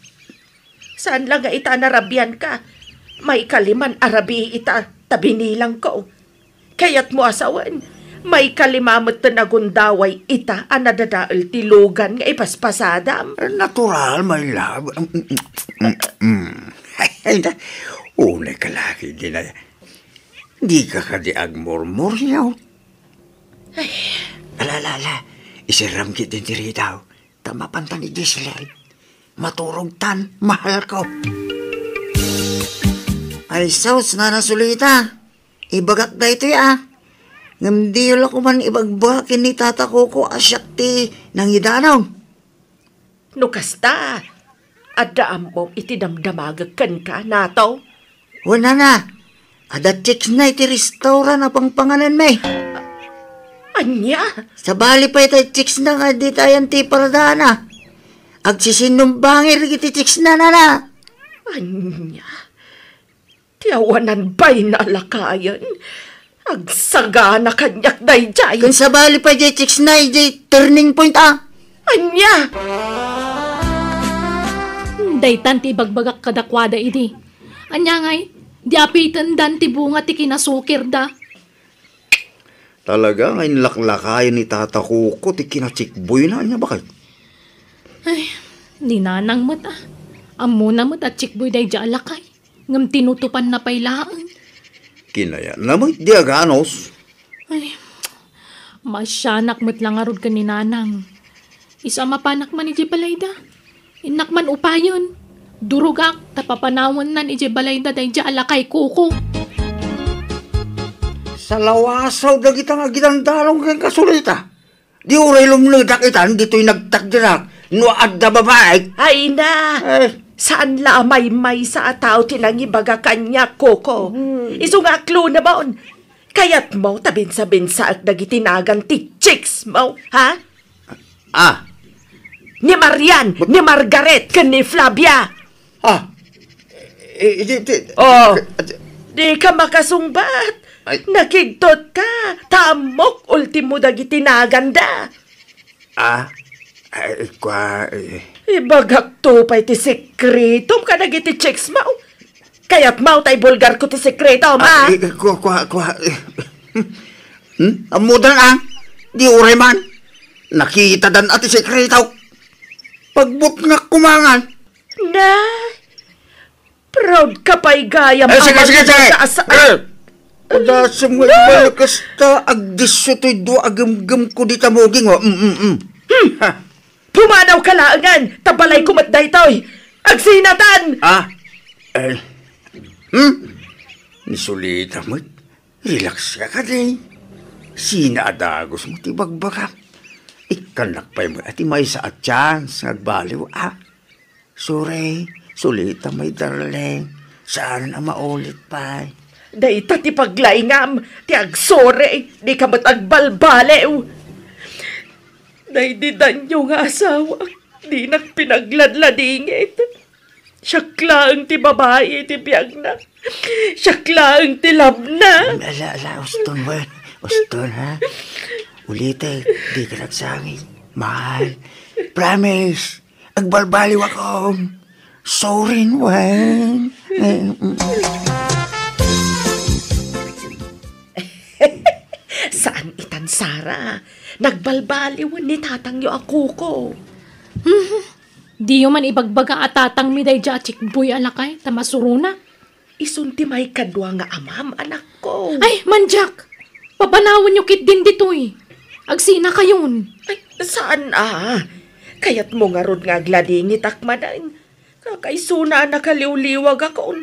Saan lang nga ita narabian ka? May kaliman arabi ita, tabi nilang ko. Kaya't mo asawan, may kalimamot na nagundaway ita, anadadaal tilugan nga ipaspasadam. Natural, my love. Unay ka laki din na. Di ka kadiag murmur yaw. Ay, Alala, isiram kitin diri daw. Tamapantan ni Giselle. Maturog tan, mahal ko. Ay, saus na nasulita. Ibagak da ito ya. Ngamdiyol ako man ibagbakin ni tata ko asyak ti nang idanaw. nukasta. Adaan mo itinamdamagakan ka nato. Wala na. Ada chicks na iti restaurant na pangpangalan may. Anya? Sa bali pa iti chicks na nga di tayan ti paradana. Agsisinumbangir iti chicks na na. Anya? Tiyawanan ba'y nalakayan? Agsagana kanyak dayjay. Kung sa bali pa iti chicks na iti turning point Anya? Daytan ti bagbagak kadakwada idi. Anya ngay, di apitan dan ti bunga ti kinasukir da. Talaga ngayon laklakayan ni Tata Kuko ti kinachikboy na niya bakit? Ay, di nanang mat ah. Amo na mat at chikboy day di alakay. Ngam tinutupan na pailaan. Kinaya naman di aganos. Ay, masyanak mat lang arod ka ni nanang. Isa mapanak man iji balayda. Inak man upayon. Durugak, tapapanawan nan iji balayda day di alakay kuko. Sa lawasaw da kita nga ginandalong kang kasulita. Di uray lumnudak itan, dito'y nagtagdirak. No adda babae. Ay na! Saan la may sa ataw tinangibaga kanya, Koko? Iso nga klo na baon. Kaya't mo tabinsa-binsa at nagitinagan ti chicks mo, ha? Ni Marian, ni Margaret, kan ni Flavia. Di ka makasungbat. Nakigtot ka. Tamok, ultimo dagitinagan da. Ibagak to pa iti sekretom ka nagiti chicks mo. Kaya't mau tay bulgar ko ti sekretom, ha? Amudan di uray man. Nakita dan ati sekreto. Pagbut nga kumangan. Na, proud ka pa'y gayam. Sige. Adasam nga ibalakas ta. Agdiso to'y do agam-gam ko di tamoging. Pumanaw ka laangan. Tabalay kumatday to'y. Agsinatan! Nisulita mo. Relax ka din. Sinaadagos mo ti bagbaka. Ikanakpay mo at may sa at chance. Nagbaliw Sorry. Sulita may darling. Saan na maulit pa? Dayta ti paglaingam. Ti agsore. Di ka mat agbalbalew. Daydidan nyo nga asawa. Di nagpinagladladingit. Siyaklaang ti babae ti biyag na. Siyaklaang ti lab na. Uston, ha? Ulitin, di ka nagsangin. Mahal, promise, agbalbaliw ako. Sorry, Wayne. Saan itan, Sara? Nagbalbaliw ni tatang yo ako ko. Di man ibagbaga at tatang mi day jachik boy alakay, tamasuruna. Isunti may kadwa nga amam, anak ko. Ay, manjak! Papanawan nyo kit din ditoy. Agsina kayon. Ay, saan Kayat mo nga rod nga gladingit akmadan. Kakaisuna nakaliw-liwag ako.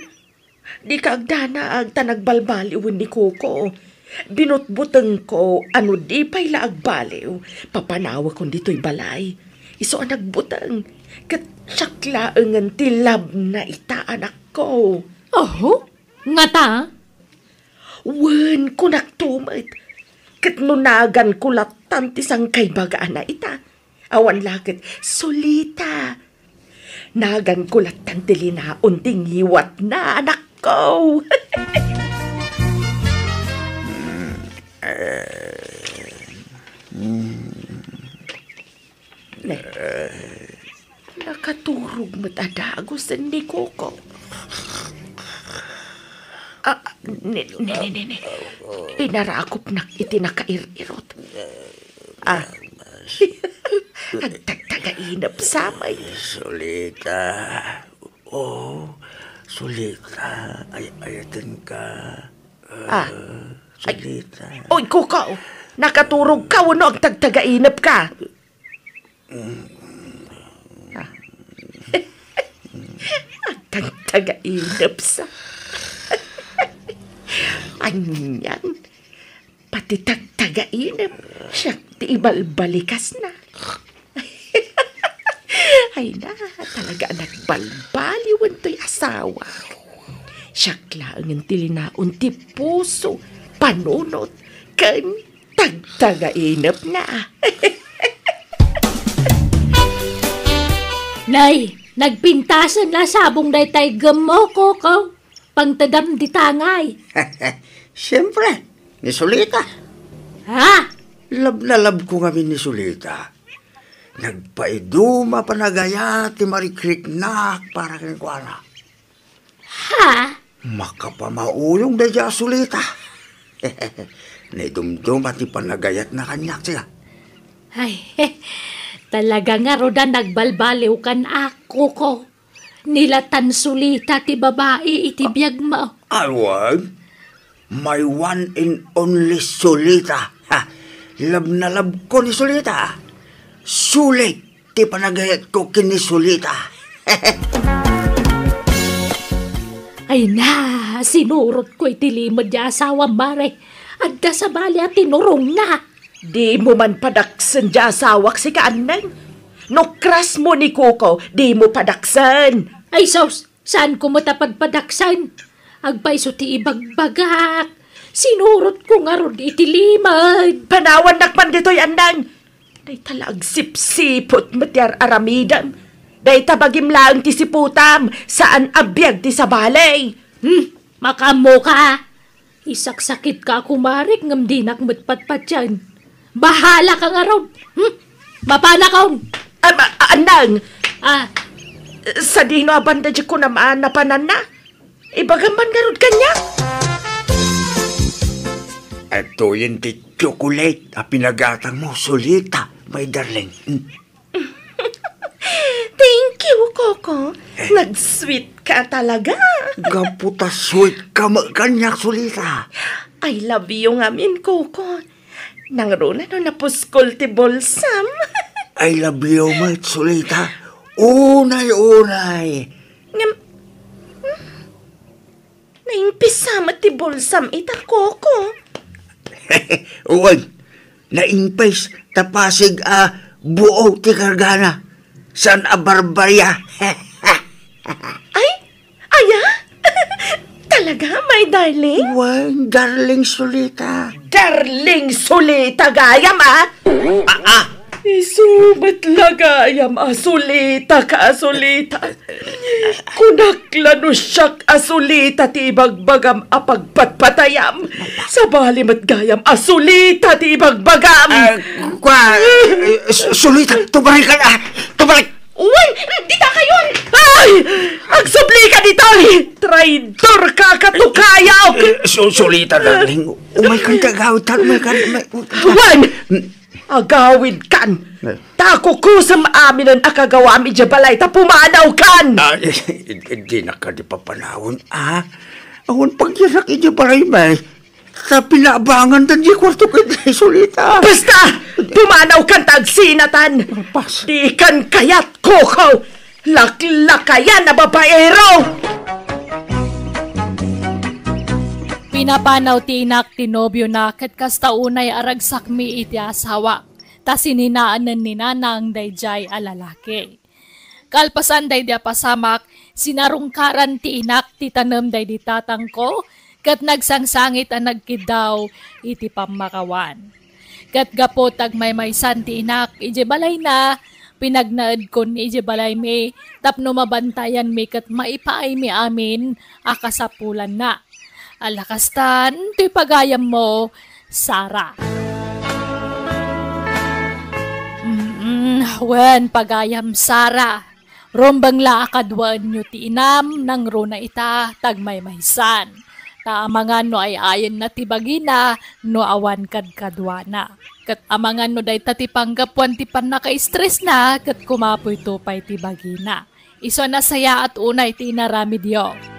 Di ka agdana ag tanagbalbaliwin ni Koko. Binutbuteng ko, ano di pa'y laagbaliw. Papanawa kong dito'y balay. Iso ang nagbuteng. Kat syaklaangan tilab na ita, anak ko. Oh, nga ta? Wen ko naktumit. Kat nunagan ko latan tisang kay bagaan na ita. Awan lakit, solita. Nagan ko latan tilina unting hiwat na, anak ko. Nakaturog matadago sa ni Koko. Ne. Pinarakop na itinakair-irot. Agtagtagainap samay. Solita. Solita. Ayatin ka. Solita. Oy, Koko! Nakaturog ka, wano ang tagtagainap ka? Ang tagtagainap sa... Anyan, pati tagtagainap, siya ti ibalbalikas na. Ay na, talaga nagbalbaliwan to'y asawa. Siya klaang tilinaon ti puso, panunot, kan tagtagainap na. Nay, nagpintasan na sabong day tay gamo, Koko. Pangtadam di tangay. Siyempre, ni Solita. Ha? Lab na lab ko kami ni Solita. Nagpaiduma panagaya ti marikrik-nak para kay Kuana. Ha? Makapamaulong da dya Solita. Naidumdum at ipanagayat na kanyak siya. Ay, talaga nga rodan nagbalbaliw kan ako ko. Nilatan Solita ti babae itibiyag mo. Awag, my one and only Solita. Lab na lab ko ni Solita. Sulit ti panagayat ko kini Solita. Ay na, sinurot ko itilimod ya asawa mare. Adda sa bali at tinurong na. Di mo man padaksan dya asawak si kaanang. No kras mo ni Koko, di mo padaksan. Ay sos, saan ko matapadpadaksan? Agpaiso ti ibagbagak. Sinurot ko nga ron itilimad. Panawan nakpan dito'y andang. Day talag sip-sipot matyar aramidam. Day tabagim lang ti siputam. Saan abiyag ti sa balay. Makamo ka. Isaksakit ka kumarik ngam dinak matpatpat yan. Bahala ka nga ron. Mapana kaon. Andang. Sa dino abanda di ko naman napanan na. Ibagaman garod kanya. Ito yung ti chocolate na pinagatang mo, Solita, my darling. Thank you, Koko. Nag-sweet ka talaga. Gaputa sweet ka kanyak, Solita. I love you nga min, Koko. Nang runa no napuskol ti bolsam. I love you, my Solita. Unay. Naimpisama ti bolsam ita, Koko. Uwan, naimpis, tapasig buo ti kargana. San a barbarya. Ay, aya? Talaga, my darling? Uwan, darling Solita. Darling Solita, gayam Isumat lagayam asulita ka asulita. Kunaklano siyak asulita ti bagbagam apagpatpatayam. Sabali matgayam asulita ti bagbagam. Sulita, tubalik ka na! Tubalik! Uy! Dita kayon! Ay! Agsubli ka dito! Traidor ka katukayaw! Sulita, darling. Umay kang tagawid. Juan! Agawid kan! Tako kusam amin ang akagawami dya balay ta pumanaw kan! Hindi na ka di papanawon, ah? Awan pagyarak idya balay may. Sa pinabangan tan di kwarto ka di, Sulita. Basta! Pumanaw kan tagsinatan! Di kan kayat kokaw! Laklakayan na babaero! Pinapanaw ti inak ti nobyo na ket kasta unay aragsak mi iti asawa. Ta sininaanan ni nanang dayjay a lalaki. Kalpasan day dia pasamak, sinarungkaran ti inak ti tanem day di tatang ko, ket nagsangsangit a nagkidaw iti pamakawan. Ket gapot agmaymaysan ti inak, ije balay na, pinagnaed kon ije balay mi, tapno mabantayan mi ket maipaay mi amin, akasapulan na. Alakastan, to'y pagayam mo, Sara. Wen, pagayam, Sara. Rombang laakadwaan nyo ti inam, nang runa ita, tagmaymaysan. Taamangan no ay ayon na tibagina, no awan kadkadwana. Kat amangan no day tatipanggapuan ti pan naka-stress na, kat kumapoy tupay tibagina. Iso na saya at unay ti inaramidyo.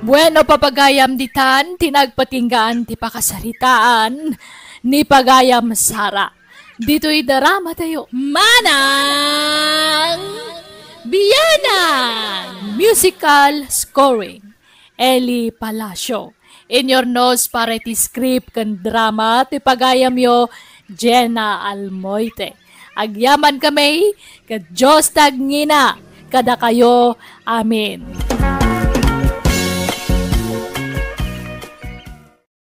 Bueno, papagayam ditan, tinagpatinggaan ti pakasaritaan, ni pagayam Sara. Dito'y darama tayo, Manang Biyanan! Musical scoring, Eli Palacio. In your nose para ti script kan drama, ti pagayam yo, Jenna Almoite. Agyaman kami, kad Diyos tagngina, kada kayo, amin.